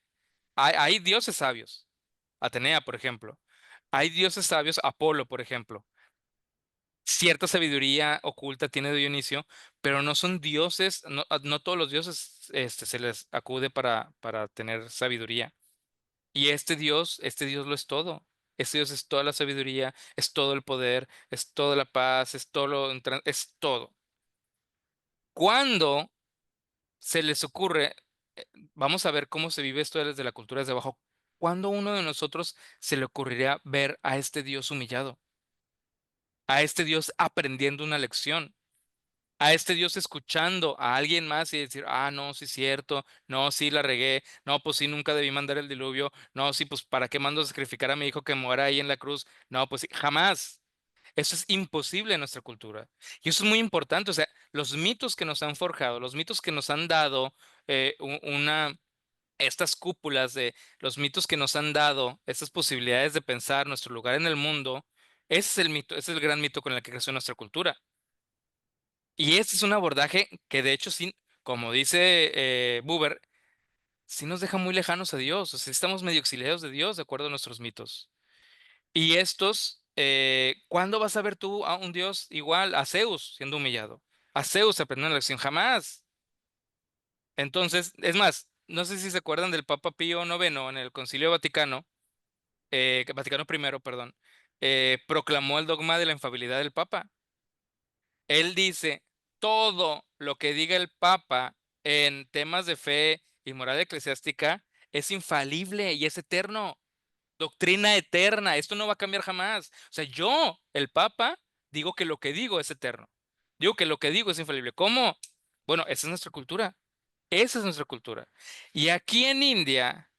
Hay dioses sabios. Atenea, por ejemplo. Hay dioses sabios, Apolo, por ejemplo. Cierta sabiduría oculta tiene Dionisio, pero no son dioses, no todos los dioses se les acude para tener sabiduría. Y este Dios lo es todo. Este Dios es toda la sabiduría, es todo el poder, es toda la paz, es todo. Cuando se les ocurre, eh, vamos a ver cómo se vive esto desde la cultura desde abajo. ¿Cuándo uno de nosotros se le ocurriría ver a este Dios humillado? A este Dios aprendiendo una lección, a este Dios escuchando a alguien más y decir, ah, no, sí es cierto, no, sí la regué, no, pues sí, nunca debí mandar el diluvio, no, sí, pues ¿para qué mando a sacrificar a mi hijo que muera ahí en la cruz? No, pues sí, jamás. Eso es imposible en nuestra cultura. Y eso es muy importante. O sea, los mitos que nos han forjado, los mitos que nos han dado estas cúpulas de los mitos que nos han dado, estas posibilidades de pensar nuestro lugar en el mundo, ese es el mito, ese es el gran mito con el que creció nuestra cultura. Y este es un abordaje que de hecho, sí, como dice Buber, sí nos deja muy lejanos a Dios. O sea, estamos medio exiliados de Dios de acuerdo a nuestros mitos. Y estos, ¿cuándo vas a ver tú a un Dios igual a Zeus siendo humillado? A Zeus aprendiendo una lección, jamás. Entonces, es más, no sé si se acuerdan del Papa Pío IX en el Concilio Vaticano, Vaticano I, perdón, proclamó el dogma de la infalibilidad del Papa. Él dice, todo lo que diga el Papa en temas de fe y moral eclesiástica es infalible y es eterno. Doctrina eterna, esto no va a cambiar jamás. O sea, yo, el Papa, digo que lo que digo es eterno. Digo que lo que digo es infalible. ¿Cómo? Bueno, esa es nuestra cultura. Esa es nuestra cultura. Y aquí en India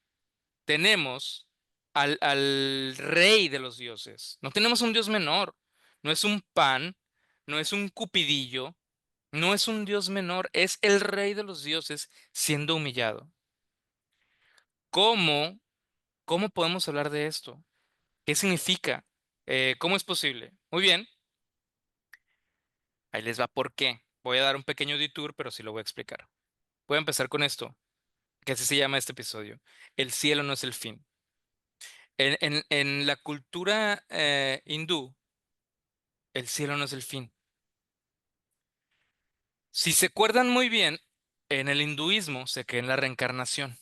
tenemos al rey de los dioses. No tenemos un dios menor. No es un Pan, no es un Cupidillo, no es un dios menor, es el rey de los dioses siendo humillado. ¿Cómo? ¿Cómo podemos hablar de esto? ¿Qué significa? ¿Cómo es posible? Muy bien, ahí les va por qué. Voy a dar un pequeño detour, pero sí lo voy a explicar. Voy a empezar con esto. que así se llama este episodio. El cielo no es el fin. En la cultura hindú, el cielo no es el fin. Si se acuerdan muy bien, en el hinduismo se cree en la reencarnación.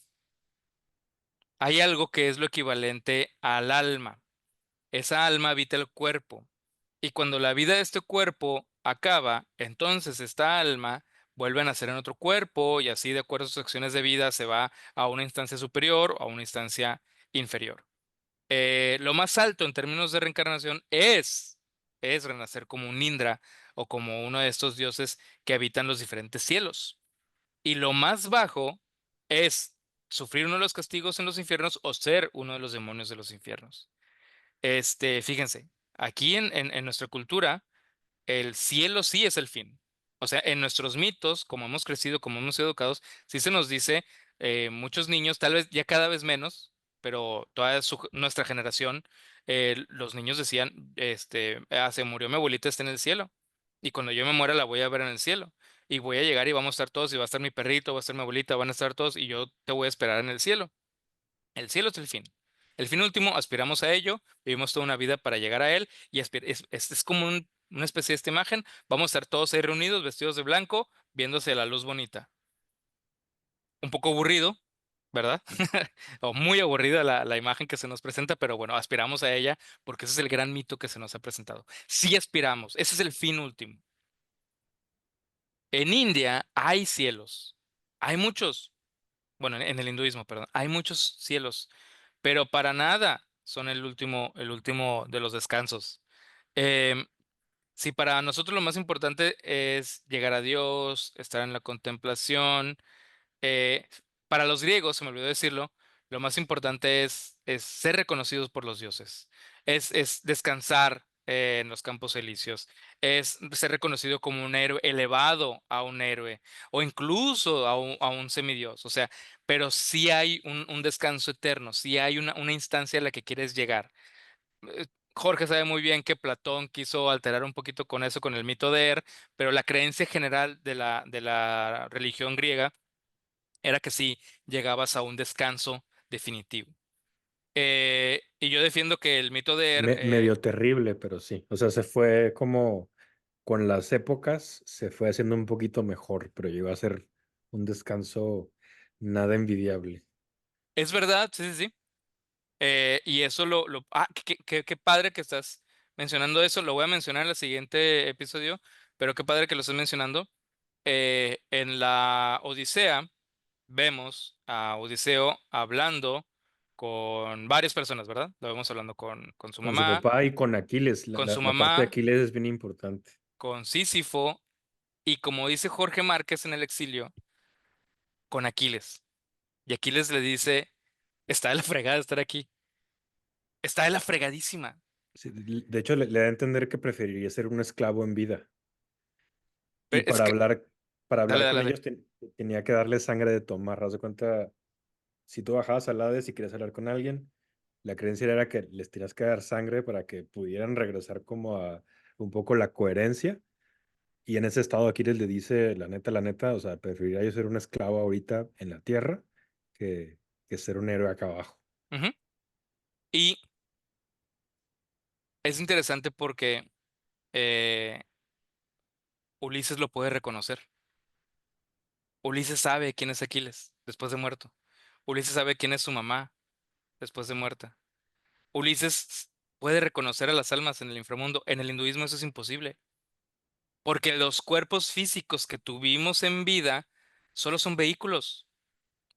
Hay algo que es lo equivalente al alma. Esa alma habita el cuerpo. Y cuando la vida de este cuerpo acaba, entonces esta alma vuelve a nacer en otro cuerpo y así de acuerdo a sus acciones de vida se va a una instancia superior o a una instancia inferior. Lo más alto en términos de reencarnación es renacer como un Indra o como uno de estos dioses que habitan los diferentes cielos. Y lo más bajo es sufrir uno de los castigos en los infiernos o ser uno de los demonios de los infiernos. Fíjense, aquí en nuestra cultura, el cielo sí es el fin. O sea, en nuestros mitos, como hemos crecido, como hemos sido educados, sí se nos dice, muchos niños, tal vez ya cada vez menos, pero toda nuestra generación, los niños decían, se murió mi abuelita, está en el cielo. Y cuando yo me muera la voy a ver en el cielo. Y voy a llegar y vamos a estar todos, y va a estar mi perrito, va a estar mi abuelita, van a estar todos, y yo te voy a esperar en el cielo. El cielo es el fin. El fin último, aspiramos a ello, vivimos toda una vida para llegar a él y es como una especie de esta imagen. Vamos a estar todos ahí reunidos, vestidos de blanco, viéndose la luz bonita. Un poco aburrido, ¿verdad? O muy aburrida la imagen que se nos presenta, pero bueno, aspiramos a ella porque ese es el gran mito que se nos ha presentado. Sí aspiramos, ese es el fin último. En India hay cielos, hay muchos, bueno, en el hinduismo, perdón, hay muchos cielos, pero para nada son el último de los descansos. Em, si para nosotros lo más importante es llegar a Dios, estar en la contemplación, eh, para los griegos, se me olvidó decirlo, lo más importante es ser reconocidos por los dioses, es descansar en los campos elíseos, es ser reconocido como un héroe, elevado a un héroe o incluso a un semidios. O sea, pero sí hay un descanso eterno, sí hay una instancia a la que quieres llegar. Jorge sabe muy bien que Platón quiso alterar un poquito con eso, con el mito de pero la creencia general de la religión griega era que sí llegabas a un descanso definitivo. Y yo defiendo que el mito de Medio terrible, pero sí. O sea, se fue como con las épocas, se fue haciendo un poquito mejor, pero llegó a ser un descanso nada envidiable. es verdad, sí, sí, sí. Y eso qué padre que estás mencionando eso. Lo voy a mencionar en el siguiente episodio, pero qué padre que lo estás mencionando. En la Odisea vemos a Odiseo hablando con varias personas, ¿verdad? Lo vemos hablando Con su papá y con Aquiles. con su La parte de mamá, Aquiles es bien importante. con Sísifo y como dice Jorge Márquez en el exilio, con Aquiles. Y Aquiles le dice, está de la fregada estar aquí, está de la fregadísima. Sí, de hecho, le da a entender que preferiría ser un esclavo en vida. Y Es que, para dale, hablar dale, con dale. ellos tenía que darle sangre de tomar. Haz de cuenta, si tú bajabas al Hades y querías hablar con alguien, la creencia era que les tenías que dar sangre para que pudieran regresar como a un poco la coherencia. Y en ese estado Aquiles le dice, la neta, o sea, preferiría yo ser un esclavo ahorita en la tierra que, que ser un héroe acá abajo. Ujú. Y es interesante porque eh, Ulises lo puede reconocer. Ulises sabe quién es Aquiles después de muerto. Ulises sabe quién es su mamá después de muerta. Ulises puede reconocer a las almas en el inframundo. En el hinduismo eso es imposible, porque los cuerpos físicos que tuvimos en vida solo son vehículos,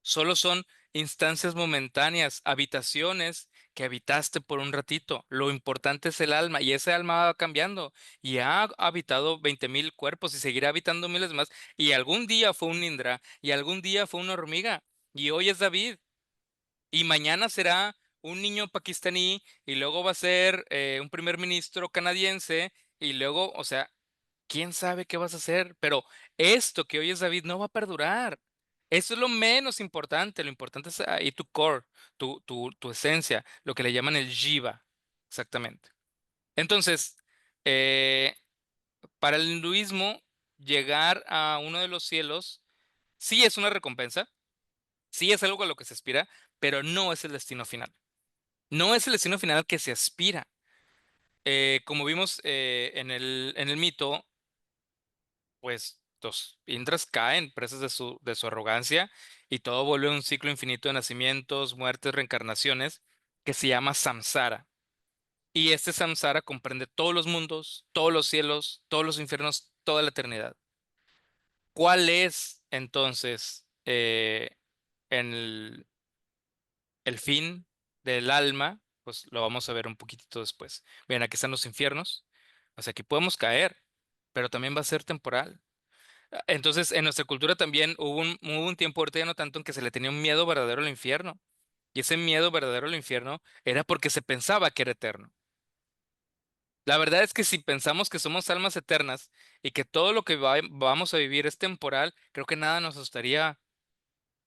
solo son instancias momentáneas, habitaciones que habitaste por un ratito. Lo importante es el alma y ese alma va cambiando y ha habitado 20,000 cuerpos y seguirá habitando miles más. Y algún día fue un Indra y algún día fue una hormiga y hoy es David y mañana será un niño pakistaní y luego va a ser un primer ministro canadiense y luego, o sea, quién sabe qué vas a hacer, pero esto que hoy es David no va a perdurar. Eso es lo menos importante. Lo importante es ahí tu core, tu esencia, lo que le llaman el jiva. Exactamente. Entonces, eh, para el hinduismo, llegar a uno de los cielos sí es una recompensa. Sí es algo a lo que se aspira, pero no es el destino final. No es el destino final al que se aspira. Como vimos en el mito, pues los Indras caen presas de su arrogancia y todo vuelve a un ciclo infinito de nacimientos, muertes, reencarnaciones, que se llama samsara. Y este samsara comprende todos los mundos, todos los cielos, todos los infiernos, toda la eternidad. ¿Cuál es entonces el, el fin del alma? Pues lo vamos a ver un poquitito después. Bien, aquí están los infiernos. O sea, aquí podemos caer, pero también va a ser temporal. Entonces, en nuestra cultura también hubo un tiempo, ahorita ya no tanto, en que se le tenía un miedo verdadero al infierno. Y ese miedo verdadero al infierno era porque se pensaba que era eterno. La verdad es que si pensamos que somos almas eternas y que todo lo que vamos a vivir es temporal, creo que nada nos asustaría,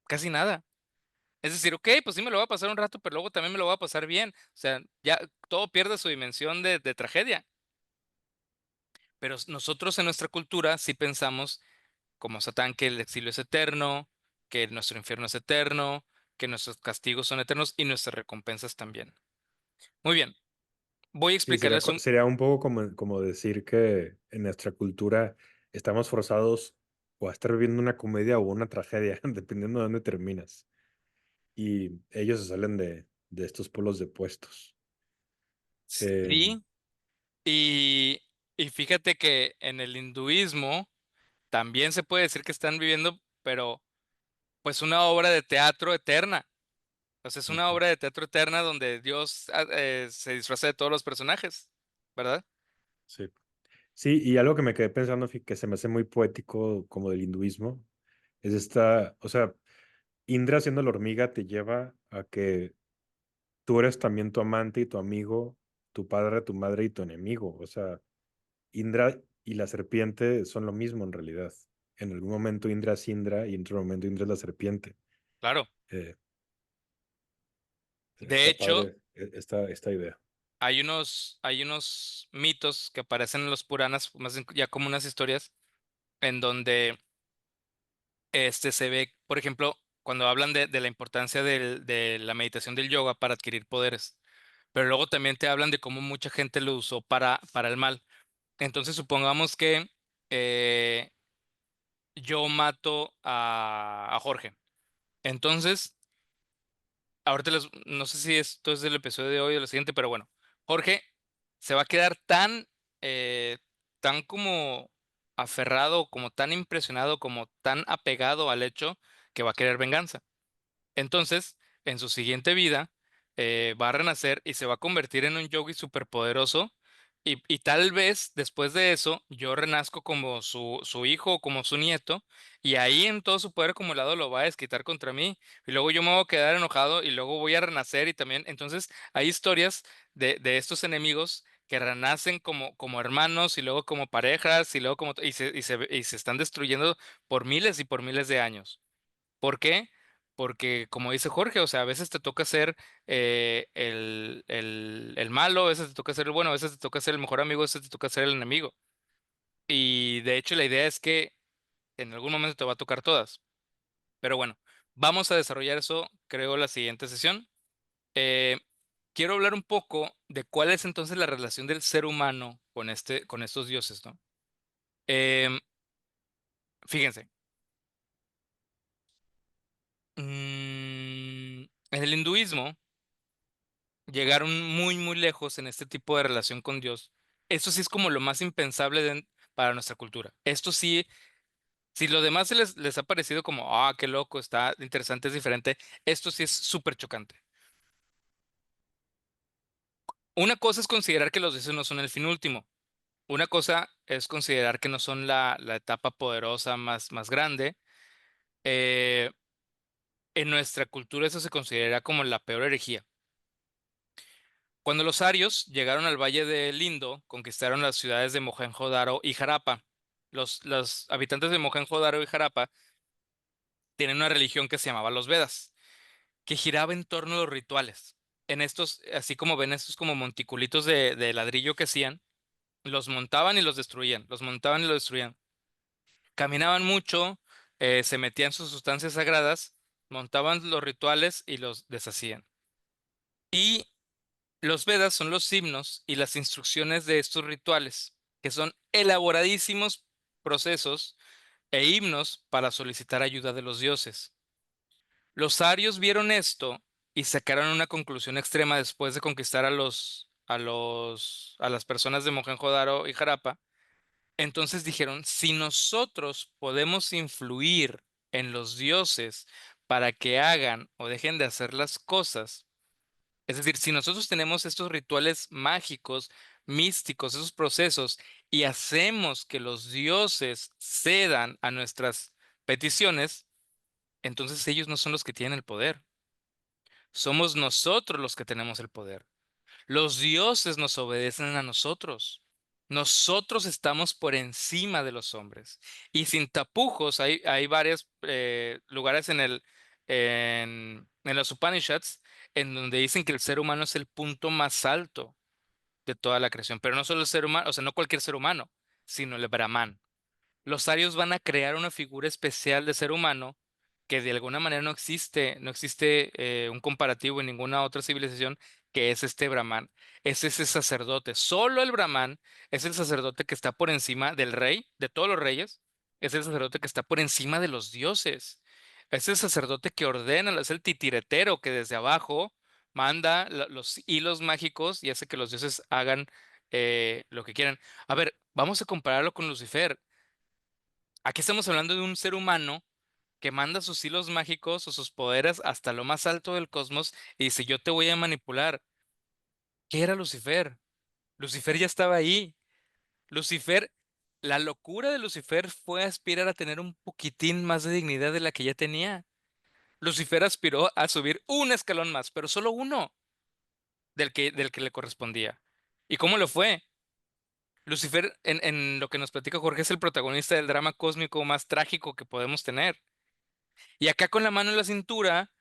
casi nada. Es decir, ok, pues sí me lo va a pasar un rato, pero luego también me lo va a pasar bien. O sea, ya todo pierde su dimensión de tragedia. Pero nosotros en nuestra cultura sí pensamos, como Satán, que el exilio es eterno, que nuestro infierno es eterno, que nuestros castigos son eternos y nuestras recompensas también. Muy bien, voy a Sí, sería, explicarles un... sería un poco como decir que en nuestra cultura estamos forzados o a estar viviendo una comedia o una tragedia, dependiendo de dónde terminas. Y ellos se salen de estos polos de puestos. Eh, Sí, y, y fíjate que en el hinduismo también se puede decir que están viviendo, pero pues una obra de teatro eterna. O sea, es una ujú, obra de teatro eterna donde Dios se disfraza de todos los personajes, ¿verdad? sí. Sí, y algo que me quedé pensando que se me hace muy poético como del hinduismo, es esta, o sea, Indra siendo la hormiga te lleva a que tú eres también tu amante y tu amigo, tu padre, tu madre y tu enemigo. O sea, Indra y la serpiente son lo mismo en realidad. En algún momento Indra es Indra y en otro momento Indra es la serpiente. Claro. Eh, De está hecho, padre esta idea. hay unos mitos que aparecen en los Puranas, más bien ya como unas historias, en donde se ve, por ejemplo, cuando hablan de la importancia de la meditación del yoga para adquirir poderes, pero luego también te hablan de cómo mucha gente lo usó para el mal. Entonces, supongamos que eh, yo mato a Jorge. Entonces, ahorita no sé si esto es del episodio de hoy o del siguiente, pero bueno, Jorge se va a quedar eh, tan como aferrado, como tan impresionado, como tan apegado al hecho que va a querer venganza. Entonces, en su siguiente vida, va a renacer y se va a convertir en un yogi superpoderoso. Y tal vez después de eso, yo renazco como su hijo o como su nieto, y ahí en todo su poder acumulado lo va a desquitar contra mí. Y luego yo me voy a quedar enojado y luego voy a renacer y también. Entonces, hay historias de estos enemigos que renacen como hermanos y luego como parejas y luego y se están destruyendo por miles y por miles de años. ¿Por qué? Porque, como dice Jorge, o sea, a veces te toca ser el malo, a veces te toca ser el bueno, a veces te toca ser el mejor amigo, a veces te toca ser el enemigo. Y de hecho, la idea es que en algún momento te va a tocar todas. Pero bueno, vamos a desarrollar eso, creo, la siguiente sesión. Eh, quiero hablar un poco de cuál es entonces la relación del ser humano con estos dioses, ¿no? Em, fíjense. En el hinduismo llegaron muy, muy lejos en este tipo de relación con Dios. Eso sí es como lo más impensable para nuestra cultura. Esto sí, si lo demás les ha parecido como, ah, qué loco, está interesante, es diferente, esto sí es súper chocante. Una cosa es considerar que los dioses no son el fin último. Una cosa es considerar que no son la etapa poderosa más grande. Eh, en nuestra cultura eso se considera como la peor herejía. Cuando los arios llegaron al valle de Lindo, conquistaron las ciudades de Mohenjo-Daro y Jarapa. Los habitantes de Mohenjo-Daro y Jarapa tienen una religión que se llamaba los Vedas, que giraba en torno a los rituales. En estos, así como ven estos como monticulitos de ladrillo que hacían, los montaban y los destruían, los montaban y los destruían. Caminaban mucho, se metían sus sustancias sagradas, montaban los rituales y los deshacían. Y los Vedas son los himnos y las instrucciones de estos rituales, que son elaboradísimos procesos e himnos para solicitar ayuda de los dioses. Los arios vieron esto y sacaron una conclusión extrema después de conquistar a las personas de Mohenjo-Daro y Jarapa. Entonces dijeron, si nosotros podemos influir en los dioses para que hagan o dejen de hacer las cosas, es decir, si nosotros tenemos estos rituales mágicos, místicos, esos procesos, y hacemos que los dioses cedan a nuestras peticiones, entonces ellos no son los que tienen el poder. Somos nosotros los que tenemos el poder. Los dioses nos obedecen a nosotros. Nosotros estamos por encima de los hombres. Y sin tapujos, hay varios lugares en los Upanishads en donde dicen que el ser humano es el punto más alto de toda la creación. Pero no solo el ser humano, o sea, no cualquier ser humano, sino el Brahman. Los arios van a crear una figura especial de ser humano que de alguna manera no existe un comparativo en ninguna otra civilización, que es este Brahman. Es ese sacerdote. Solo el Brahman es el sacerdote que está por encima del rey, de todos los reyes. Es el sacerdote que está por encima de los dioses. Es el sacerdote que ordena, es el titiretero que desde abajo manda los hilos mágicos y hace que los dioses hagan lo que quieran. A ver, vamos a compararlo con Lucifer. Aquí estamos hablando de un ser humano que manda sus hilos mágicos o sus poderes hasta lo más alto del cosmos y dice, yo te voy a manipular. ¿Qué era Lucifer? Lucifer ya estaba ahí. Lucifer, la locura de Lucifer fue aspirar a tener un poquitín más de dignidad de la que ya tenía. Lucifer aspiró a subir un escalón más, pero solo uno del que le correspondía. ¿Y cómo lo fue? Lucifer, en lo que nos platica Jorge, es el protagonista del drama cósmico más trágico que podemos tener. Y acá con la mano en la cintura,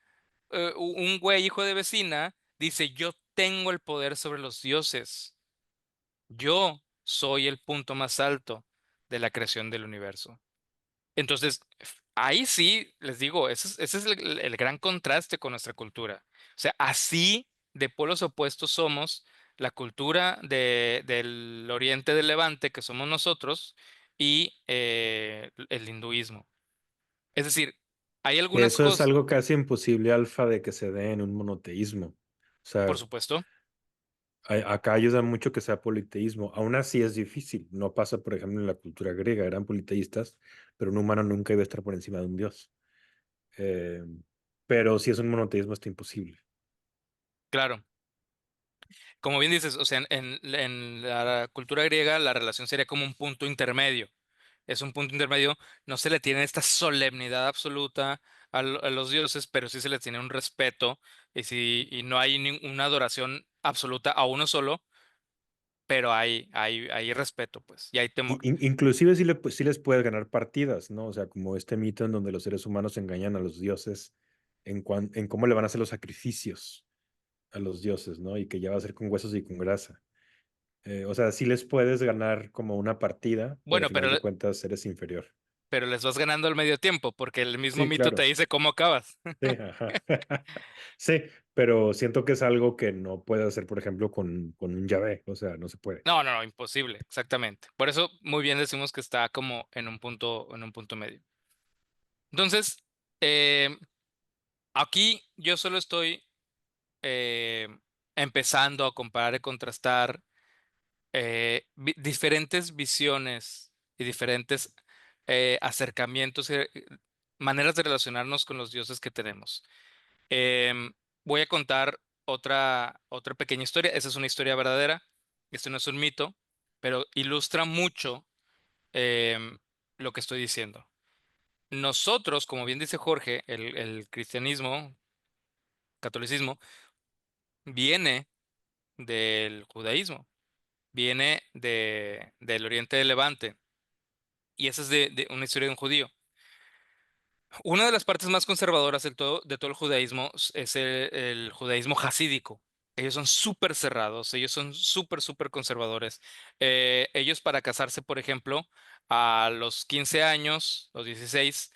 un güey hijo de vecina dice, yo tengo el poder sobre los dioses. Yo soy el punto más alto de la creación del universo. Entonces, ahí sí, les digo, ese es el gran contraste con nuestra cultura. O sea, así de polos opuestos somos la cultura del Oriente del Levante, que somos nosotros, y el hinduismo. Es decir, hay algunas Eso es cosas, algo casi imposible, Alfa, de que se dé en un monoteísmo. O por sea, supuesto. acá ayuda mucho que sea politeísmo. Aún así es difícil. No pasa, por ejemplo, en la cultura griega. Eran politeístas, pero un humano nunca iba a estar por encima de un dios. Eh, pero si es un monoteísmo, está imposible. Claro, como bien dices, o sea, en la cultura griega la relación sería como un punto intermedio. Es un punto intermedio, no se le tiene esta solemnidad absoluta a los dioses, pero sí se les tiene un respeto y no hay una adoración absoluta a uno solo, pero hay respeto, pues, y hay temor. Inclusive sí les puedes ganar partidas, ¿no? O sea, como este mito en donde los seres humanos engañan a los dioses en cómo le van a hacer los sacrificios a los dioses, ¿no? Y que ya va a ser con huesos y con grasa. O sea, sí les puedes ganar como una partida, pero al Bueno, final de cuentas eres inferior. pero les vas ganando al medio tiempo, porque el mismo Sí, mito te claro. dice cómo acabas. Sí, ajá. Sí, pero siento que es algo que no puede hacer, por ejemplo, con un llave. O sea, no se puede. No, no, no, imposible, exactamente. Por eso muy bien decimos que está como en un punto medio. Entonces, eh, aquí yo solo estoy eh, empezando a comparar y contrastar diferentes visiones y diferentes acercamientos y maneras de relacionarnos con los dioses que tenemos. Em, Voy a contar otra pequeña historia. Esa es una historia verdadera. Esto no es un mito, pero ilustra mucho em, lo que estoy diciendo. Nosotros, como bien dice Jorge, el cristianismo, catolicismo, viene del judaísmo, viene del Oriente del Levante, y esa es de una historia de un judío. Una de las partes más conservadoras de todo el judaísmo es el judaísmo jasídico. Ellos son súper cerrados, ellos son súper conservadores. Ellos para casarse, por ejemplo, a los 15 años, los 16,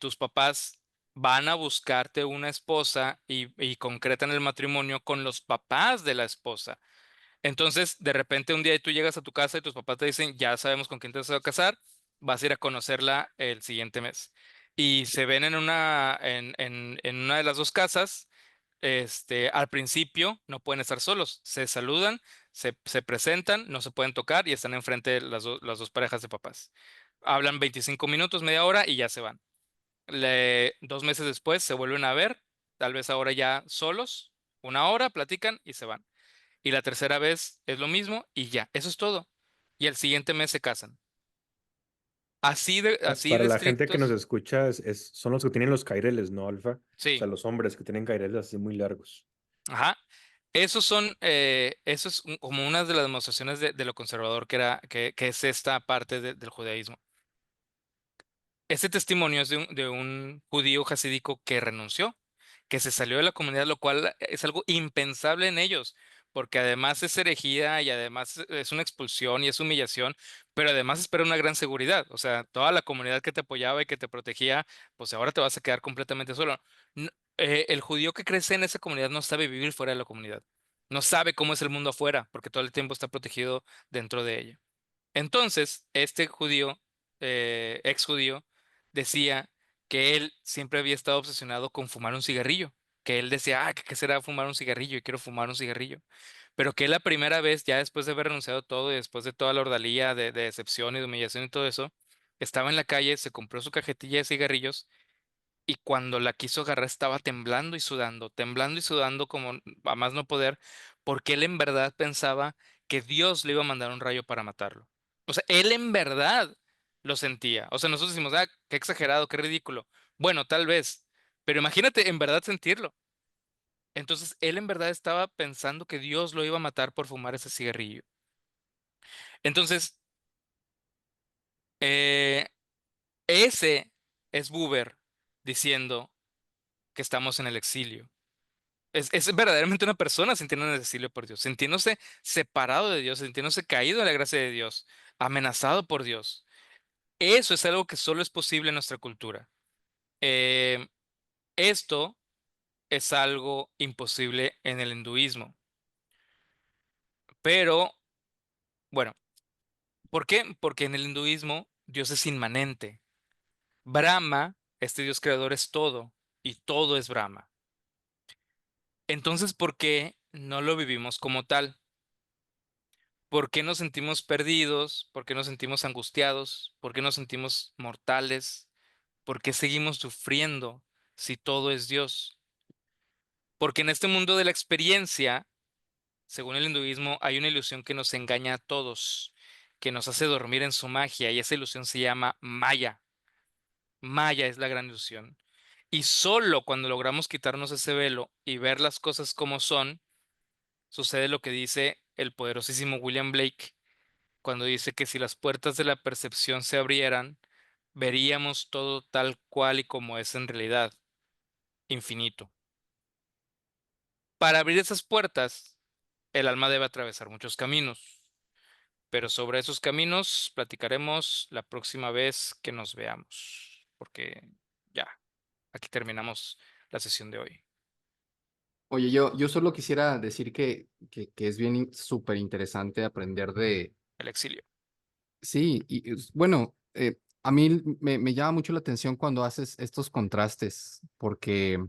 tus papás van a buscarte una esposa y concretan el matrimonio con los papás de la esposa. Entonces, de repente un día tú llegas a tu casa y tus papás te dicen, ya sabemos con quién te vas a casar, vas a ir a conocerla el siguiente mes. Y se ven en una de las dos casas. Al principio no pueden estar solos, se saludan, se presentan, no se pueden tocar y están enfrente de las dos parejas de papás. Hablan 25 minutos, media hora y ya se van. 2 meses después se vuelven a ver, tal vez ahora ya solos, una hora, platican y se van. Y la tercera vez es lo mismo y ya, eso es todo. Y el siguiente mes se casan. Así Para de la gente que nos estrictos. escucha, son los que tienen los caireles, ¿no, Alfa? O sea, Sí, los hombres que tienen caireles así muy largos. ajá. Eso es como una de las demostraciones de lo conservador que es esta parte del judaísmo. Este testimonio es de un judío jasídico que renunció, que se salió de la comunidad, lo cual es algo impensable en ellos, porque además es herejía y además es una expulsión y es humillación, pero además espera una gran seguridad. O sea, toda la comunidad que te apoyaba y que te protegía, pues ahora te vas a quedar completamente solo. El judío que crece en esa comunidad no sabe vivir fuera de la comunidad, no sabe cómo es el mundo afuera, porque todo el tiempo está protegido dentro de ella. Entonces, este judío, ex judío, decía que él siempre había estado obsesionado con fumar un cigarrillo, que él decía, ¿qué será fumar un cigarrillo? Yo quiero fumar un cigarrillo. Pero que la primera vez, ya después de haber renunciado a todo y después de toda la ordalía de decepción y de humillación y todo eso, estaba en la calle, se compró su cajetilla de cigarrillos y cuando la quiso agarrar estaba temblando y sudando como a más no poder, porque él en verdad pensaba que Dios le iba a mandar un rayo para matarlo. O sea, él en verdad lo sentía. O sea, nosotros decimos, qué exagerado, qué ridículo. Bueno, tal vez, pero imagínate en verdad sentirlo. Entonces, él en verdad estaba pensando que Dios lo iba a matar por fumar ese cigarrillo. Entonces, eh, ese es Buber diciendo que estamos en el exilio. Es verdaderamente una persona sintiéndose en el exilio por Dios, sintiéndose separado de Dios, sintiéndose caído en la gracia de Dios, amenazado por Dios. Eso es algo que solo es posible en nuestra cultura. Eh, Esto es algo imposible en el hinduismo. Pero, bueno, ¿por qué? Porque en el hinduismo Dios es inmanente. Brahma, este Dios creador, es todo y todo es Brahma. Entonces, ¿por qué no lo vivimos como tal? ¿Por qué nos sentimos perdidos? ¿Por qué nos sentimos angustiados? ¿Por qué nos sentimos mortales? ¿Por qué seguimos sufriendo si todo es Dios? Porque en este mundo de la experiencia, según el hinduismo, hay una ilusión que nos engaña a todos, que nos hace dormir en su magia, y esa ilusión se llama Maya. Maya es la gran ilusión. Y solo cuando logramos quitarnos ese velo y ver las cosas como son, sucede lo que dice el poderosísimo William Blake cuando dice que si las puertas de la percepción se abrieran, veríamos todo tal cual y como es en realidad, infinito. Para abrir esas puertas, el alma debe atravesar muchos caminos, pero sobre esos caminos platicaremos la próxima vez que nos veamos, porque ya, aquí terminamos la sesión de hoy, Oye, yo solo quisiera decir que es bien súper interesante aprender de, el exilio. sí, bueno, a mí me llama mucho la atención cuando haces estos contrastes, porque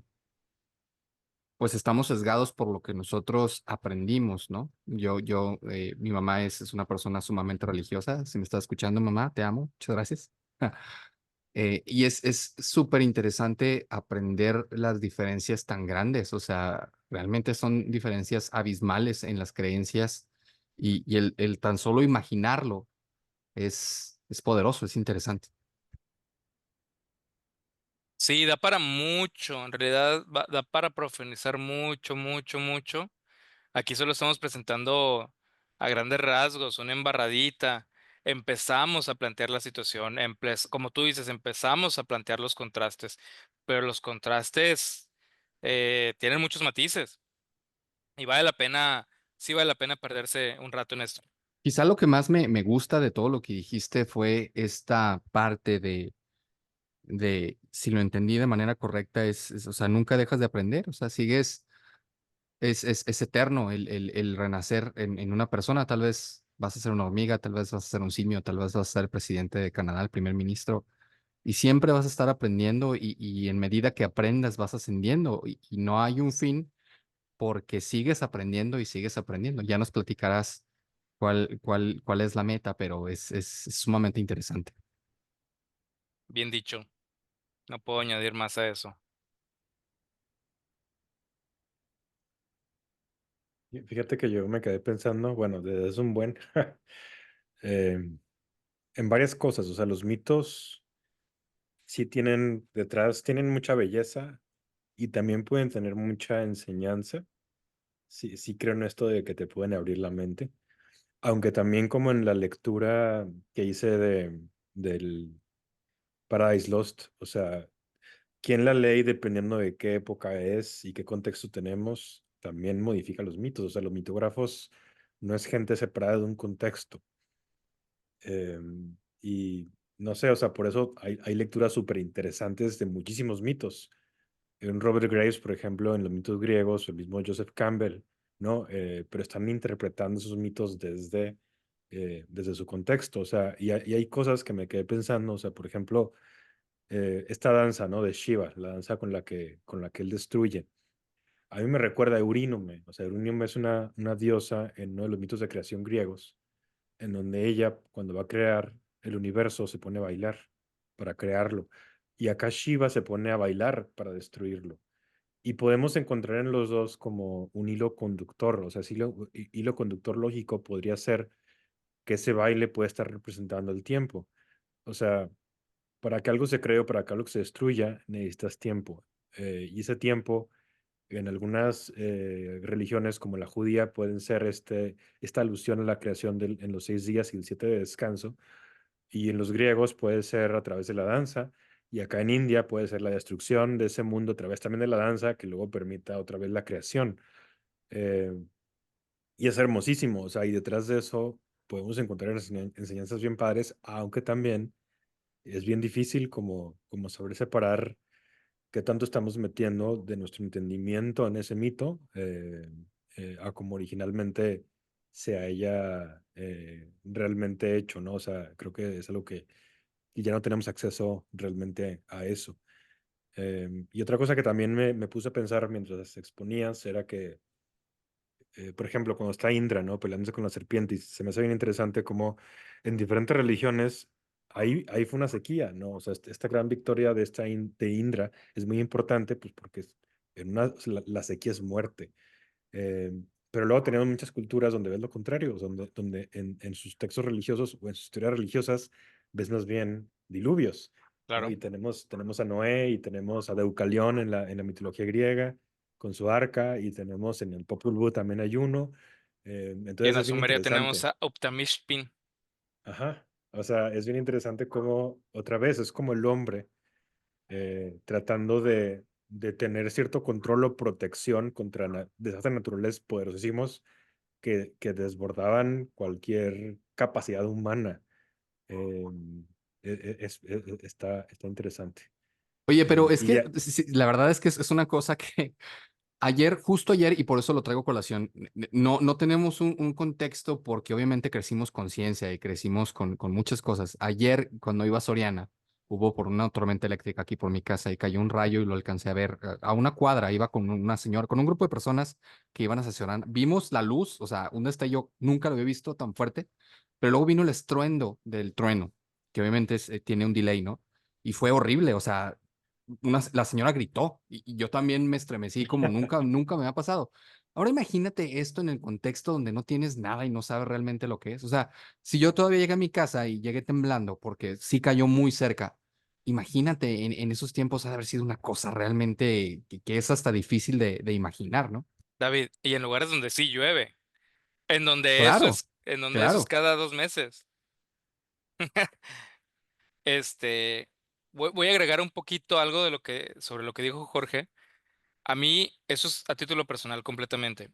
pues estamos sesgados por lo que nosotros aprendimos, ¿no? Mi mamá es una persona sumamente religiosa. Si me estás escuchando, mamá, te amo. Muchas gracias. Y es súper interesante aprender las diferencias tan grandes. O sea, realmente son diferencias abismales en las creencias y el tan solo imaginarlo es poderoso, es interesante. Sí, da para mucho, en realidad da para profundizar mucho, mucho, mucho. Aquí solo estamos presentando a grandes rasgos, una embarradita. Empezamos a plantear la situación, como tú dices, empezamos a plantear los contrastes, pero los contrastes tienen muchos matices y vale la pena, sí vale la pena perderse un rato en esto. Quizá lo que más me gusta de todo lo que dijiste fue esta parte si lo entendí de manera correcta, o sea, nunca dejas de aprender, o sea, es eterno el renacer en una persona. Tal vez vas a ser una hormiga, tal vez vas a ser un simio, tal vez vas a ser el presidente de Canadá, el primer ministro, y siempre vas a estar aprendiendo y en medida que aprendas vas ascendiendo y no hay un fin porque sigues aprendiendo y sigues aprendiendo. Ya nos platicarás cuál es la meta, pero es sumamente interesante. Bien dicho. No puedo añadir más a eso. Y fíjate que yo me quedé pensando, bueno, desde hace un buen, em, en varias cosas. O sea, los mitos sí tienen detrás, tienen mucha belleza y también pueden tener mucha enseñanza. Sí, sí creo en esto de que te pueden abrir la mente. Aunque también como en la lectura que hice del Paradise Lost, o sea, quién la lee dependiendo de qué época es y qué contexto tenemos, también modifica los mitos. O sea, los mitógrafos no es gente separada de un contexto. Y no sé, o sea, por eso hay lecturas súper interesantes de muchísimos mitos. En Robert Graves, por ejemplo, en los mitos griegos, el mismo Joseph Campbell, ¿no? Pero están interpretando esos mitos desde su contexto. O sea, y hay cosas que me quedé pensando, o sea, por ejemplo, esta danza, ¿no? De Shiva, la danza con la que él destruye. A mí me recuerda a Eurínome. O sea, Eurínome es una diosa en uno de los mitos de creación griegos, en donde ella, cuando va a crear el universo, se pone a bailar para crearlo. Y acá Shiva se pone a bailar para destruirlo. Y podemos encontrar en los dos como un hilo conductor. O sea, ese hilo conductor lógico podría ser que ese baile puede estar representando el tiempo. O sea, para que algo se cree o para que algo se destruya, necesitas tiempo. Y ese tiempo, en algunas religiones como la judía, pueden ser esta alusión a la creación en los 6 días y el 7 de descanso. Y en los griegos puede ser a través de la danza. Y acá en India puede ser la destrucción de ese mundo a través también de la danza, que luego permita otra vez la creación. Eh, y es hermosísimo. O sea, y detrás de eso podemos encontrar enseñanzas bien padres, aunque también es bien difícil como saber separar qué tanto estamos metiendo de nuestro entendimiento en ese mito a como originalmente se haya realmente hecho, ¿no? O sea, creo que es algo que y ya no tenemos acceso realmente a eso. Y otra cosa que también me puse a pensar mientras exponías era que por ejemplo, cuando está Indra, ¿no? Peleándose con la serpiente, y se me hace bien interesante cómo en diferentes religiones ahí fue una sequía, ¿no? O sea, esta gran victoria de Indra es muy importante, pues porque la sequía es muerte. Eh, pero luego tenemos muchas culturas donde ves lo contrario, donde en sus textos religiosos o en sus historias religiosas ves más bien diluvios, ¿no? Claro. Y tenemos a Noé y tenemos a Deucalión en la mitología griega con su arca y tenemos en el Popol Vuh también hay uno. Y en Entonces la es bien Sumeria tenemos interesante. a Uptamishpin. Ajá. O sea, es bien interesante cómo otra vez es como el hombre tratando de tener cierto control o protección contra desastres naturales poderosísimos que desbordaban cualquier capacidad humana. Eh, está interesante. Oye, pero es Y que ya, la verdad es que es una cosa que justo ayer, y por eso lo traigo a colación, no tenemos un contexto porque obviamente crecimos con ciencia y crecimos con muchas cosas. Ayer, cuando iba a Soriana, hubo por una tormenta eléctrica aquí por mi casa y cayó un rayo y lo alcancé a ver a una cuadra. Iba con una señora, con un grupo de personas que iban a estacionar. Vimos la luz, o sea, un destello, nunca lo había visto tan fuerte, pero luego vino el estruendo del trueno, que obviamente tiene un delay, ¿no? Y fue horrible, o sea, la señora gritó y yo también me estremecí como nunca me ha pasado. Ahora imagínate esto en el contexto donde no tienes nada y no sabes realmente lo que es. O sea, si yo todavía llegué a mi casa y llegué temblando porque sí cayó muy cerca, imagínate en esos tiempos ha de haber sido una cosa realmente que es hasta difícil de imaginar, ¿no? David, y en lugares donde sí llueve, Claro, en donde eso es claro. cada 2 meses. Este, voy a agregar un poquito algo sobre lo que dijo Jorge. A mí, eso es a título personal completamente.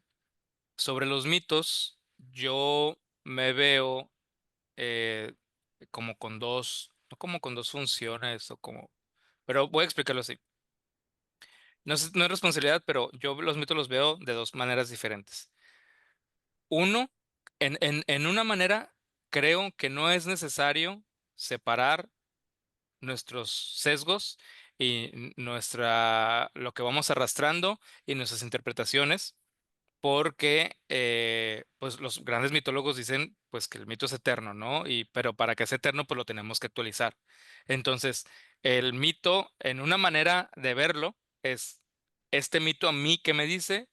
Sobre los mitos, yo me veo como con dos, no como con dos funciones o como, pero voy a explicarlo así. No es responsabilidad, pero yo los mitos los veo de dos maneras diferentes. Uno, en una manera, creo que no es necesario separar nuestros sesgos y lo que vamos arrastrando y nuestras interpretaciones, porque pues los grandes mitólogos dicen pues que el mito es eterno, ¿no? Pero para que sea eterno, pues lo tenemos que actualizar. Entonces, el mito, en una manera de verlo, es este mito a mí que me dice,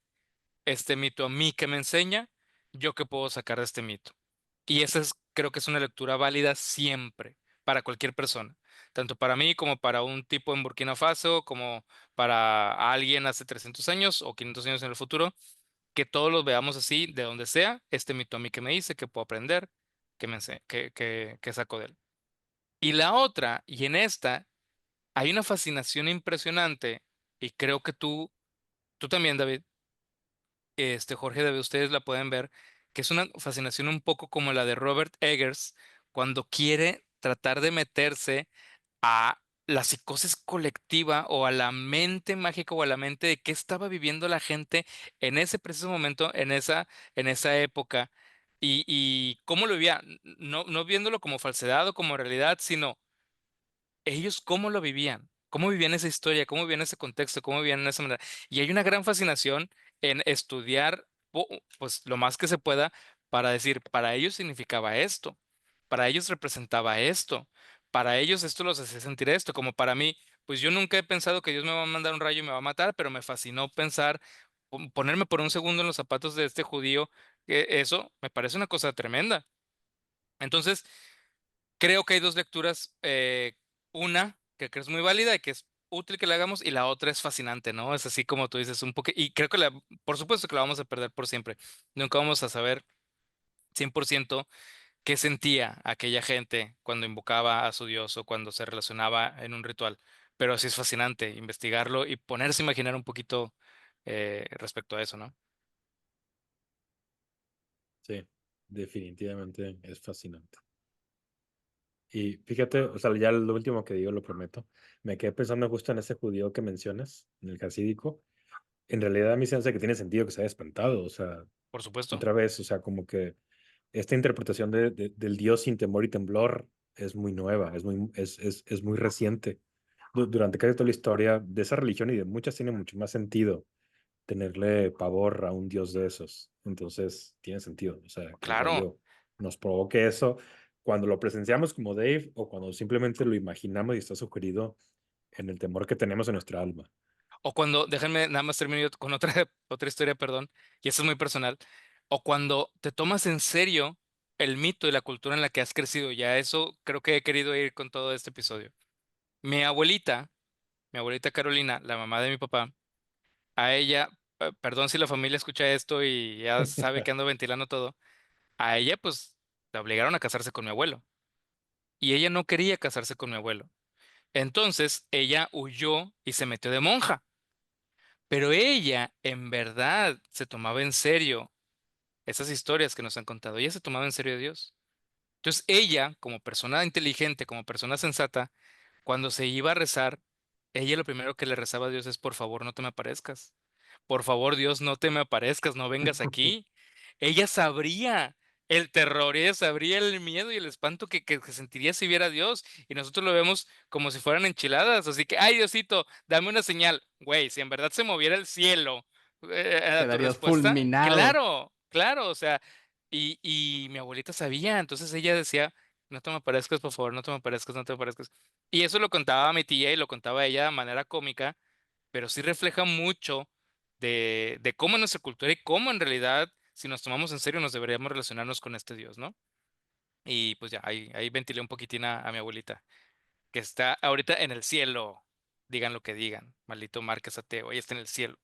este mito a mí que me enseña, yo qué puedo sacar de este mito. Y esa creo que es una lectura válida siempre, para cualquier persona, tanto para mí como para un tipo en Burkina Faso, como para alguien hace 300 años o 500 años en el futuro, que todos los veamos así, de donde sea, este mito a mí que me dice, que puedo aprender, que saco de él. Y la otra, y en esta, hay una fascinación impresionante, y creo que tú también, David, Jorge, David, ustedes la pueden ver, que es una fascinación un poco como la de Robert Eggers, cuando quiere tratar de meterse a la psicosis colectiva o a la mente mágica o a la mente de qué estaba viviendo la gente en ese preciso momento, en esa época, y cómo lo vivía, no viéndolo como falsedad o como realidad, sino ellos cómo vivían esa historia, cómo vivían ese contexto, cómo vivían en esa manera. Y hay una gran fascinación en estudiar, pues lo más que se pueda, para decir, para ellos significaba esto, para ellos representaba esto, para ellos esto los hacía sentir esto, como para mí, pues yo nunca he pensado que Dios me va a mandar un rayo y me va a matar, pero me fascinó pensar, ponerme por un segundo en los zapatos de este judío, que eso me parece una cosa tremenda. Entonces, creo que hay dos lecturas, una que es muy válida y que es útil que la hagamos, y la otra es fascinante, ¿no? Es así como tú dices, un poco, y creo que por supuesto que la vamos a perder por siempre. Nunca vamos a saber 100% qué sentía aquella gente cuando invocaba a su Dios o cuando se relacionaba en un ritual, pero sí es fascinante investigarlo y ponerse a imaginar un poquito respecto a eso, ¿no? Sí, definitivamente es fascinante. Y fíjate, o sea, ya lo último que digo, lo prometo, me quedé pensando justo en ese judío que mencionas, en el jasídico. En realidad a mí se me hace que tiene sentido que se haya espantado, o sea, Por supuesto. otra vez, o sea, como que esta interpretación del Dios sin temor y temblor es muy nueva, es muy reciente. Durante casi toda la historia de esa religión y de muchas tiene mucho más sentido tenerle pavor a un Dios de esos. Entonces, tiene sentido, o sea, que el Claro. rollo nos provoque eso cuando lo presenciamos como Dave o cuando simplemente lo imaginamos y está sugerido en el temor que tenemos en nuestra alma. O cuando, déjenme nada más terminar con otra, otra historia, perdón, y eso es muy personal. O cuando te tomas en serio el mito y la cultura en la que has crecido. Ya eso creo que he querido ir con todo este episodio. Mi abuelita, mi abuelita Carolina, la mamá de mi papá, a ella, perdón si la familia escucha esto y ya sabe que ando ventilando todo, a ella pues la obligaron a casarse con mi abuelo. Y ella no quería casarse con mi abuelo. Entonces ella huyó y se metió de monja. Pero ella, en verdad, se tomaba en serio esas historias que nos han contado. Ella se tomaba en serio a Dios. Entonces, ella, como persona inteligente, como persona sensata, cuando se iba a rezar, ella lo primero que le rezaba a Dios es, por favor, no te me aparezcas. Por favor, Dios, no te me aparezcas, no vengas aquí. Ella sabría el terror, ella sabría el miedo y el espanto que sentiría si viera a Dios. Y nosotros lo vemos como si fueran enchiladas. Así que, ay, Diosito, dame una señal. Güey, si en verdad se moviera el cielo a tu Quedarías respuesta, fulminado. claro, claro, o sea, y mi abuelita sabía, entonces ella decía, no te me aparezcas, por favor, no te me aparezcas, no te me aparezcas. Y eso lo contaba a mi tía y lo contaba ella de manera cómica, pero sí refleja mucho de cómo en nuestra cultura y cómo en realidad, si nos tomamos en serio, nos deberíamos relacionarnos con este Dios, ¿no? Y pues ya, ahí ventilé un poquitín a mi abuelita, que está ahorita en el cielo. Digan lo que digan, maldito Márquez ateo, ella está en el cielo.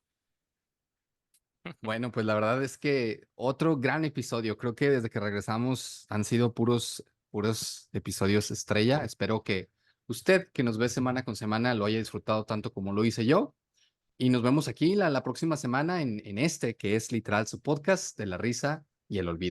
Bueno, pues la verdad es que otro gran episodio. Creo que desde que regresamos han sido puros episodios estrella. Espero que usted, que nos ve semana con semana, lo haya disfrutado tanto como lo hice yo. Y nos vemos aquí la próxima semana en este, que es literal su podcast de la risa y el olvido.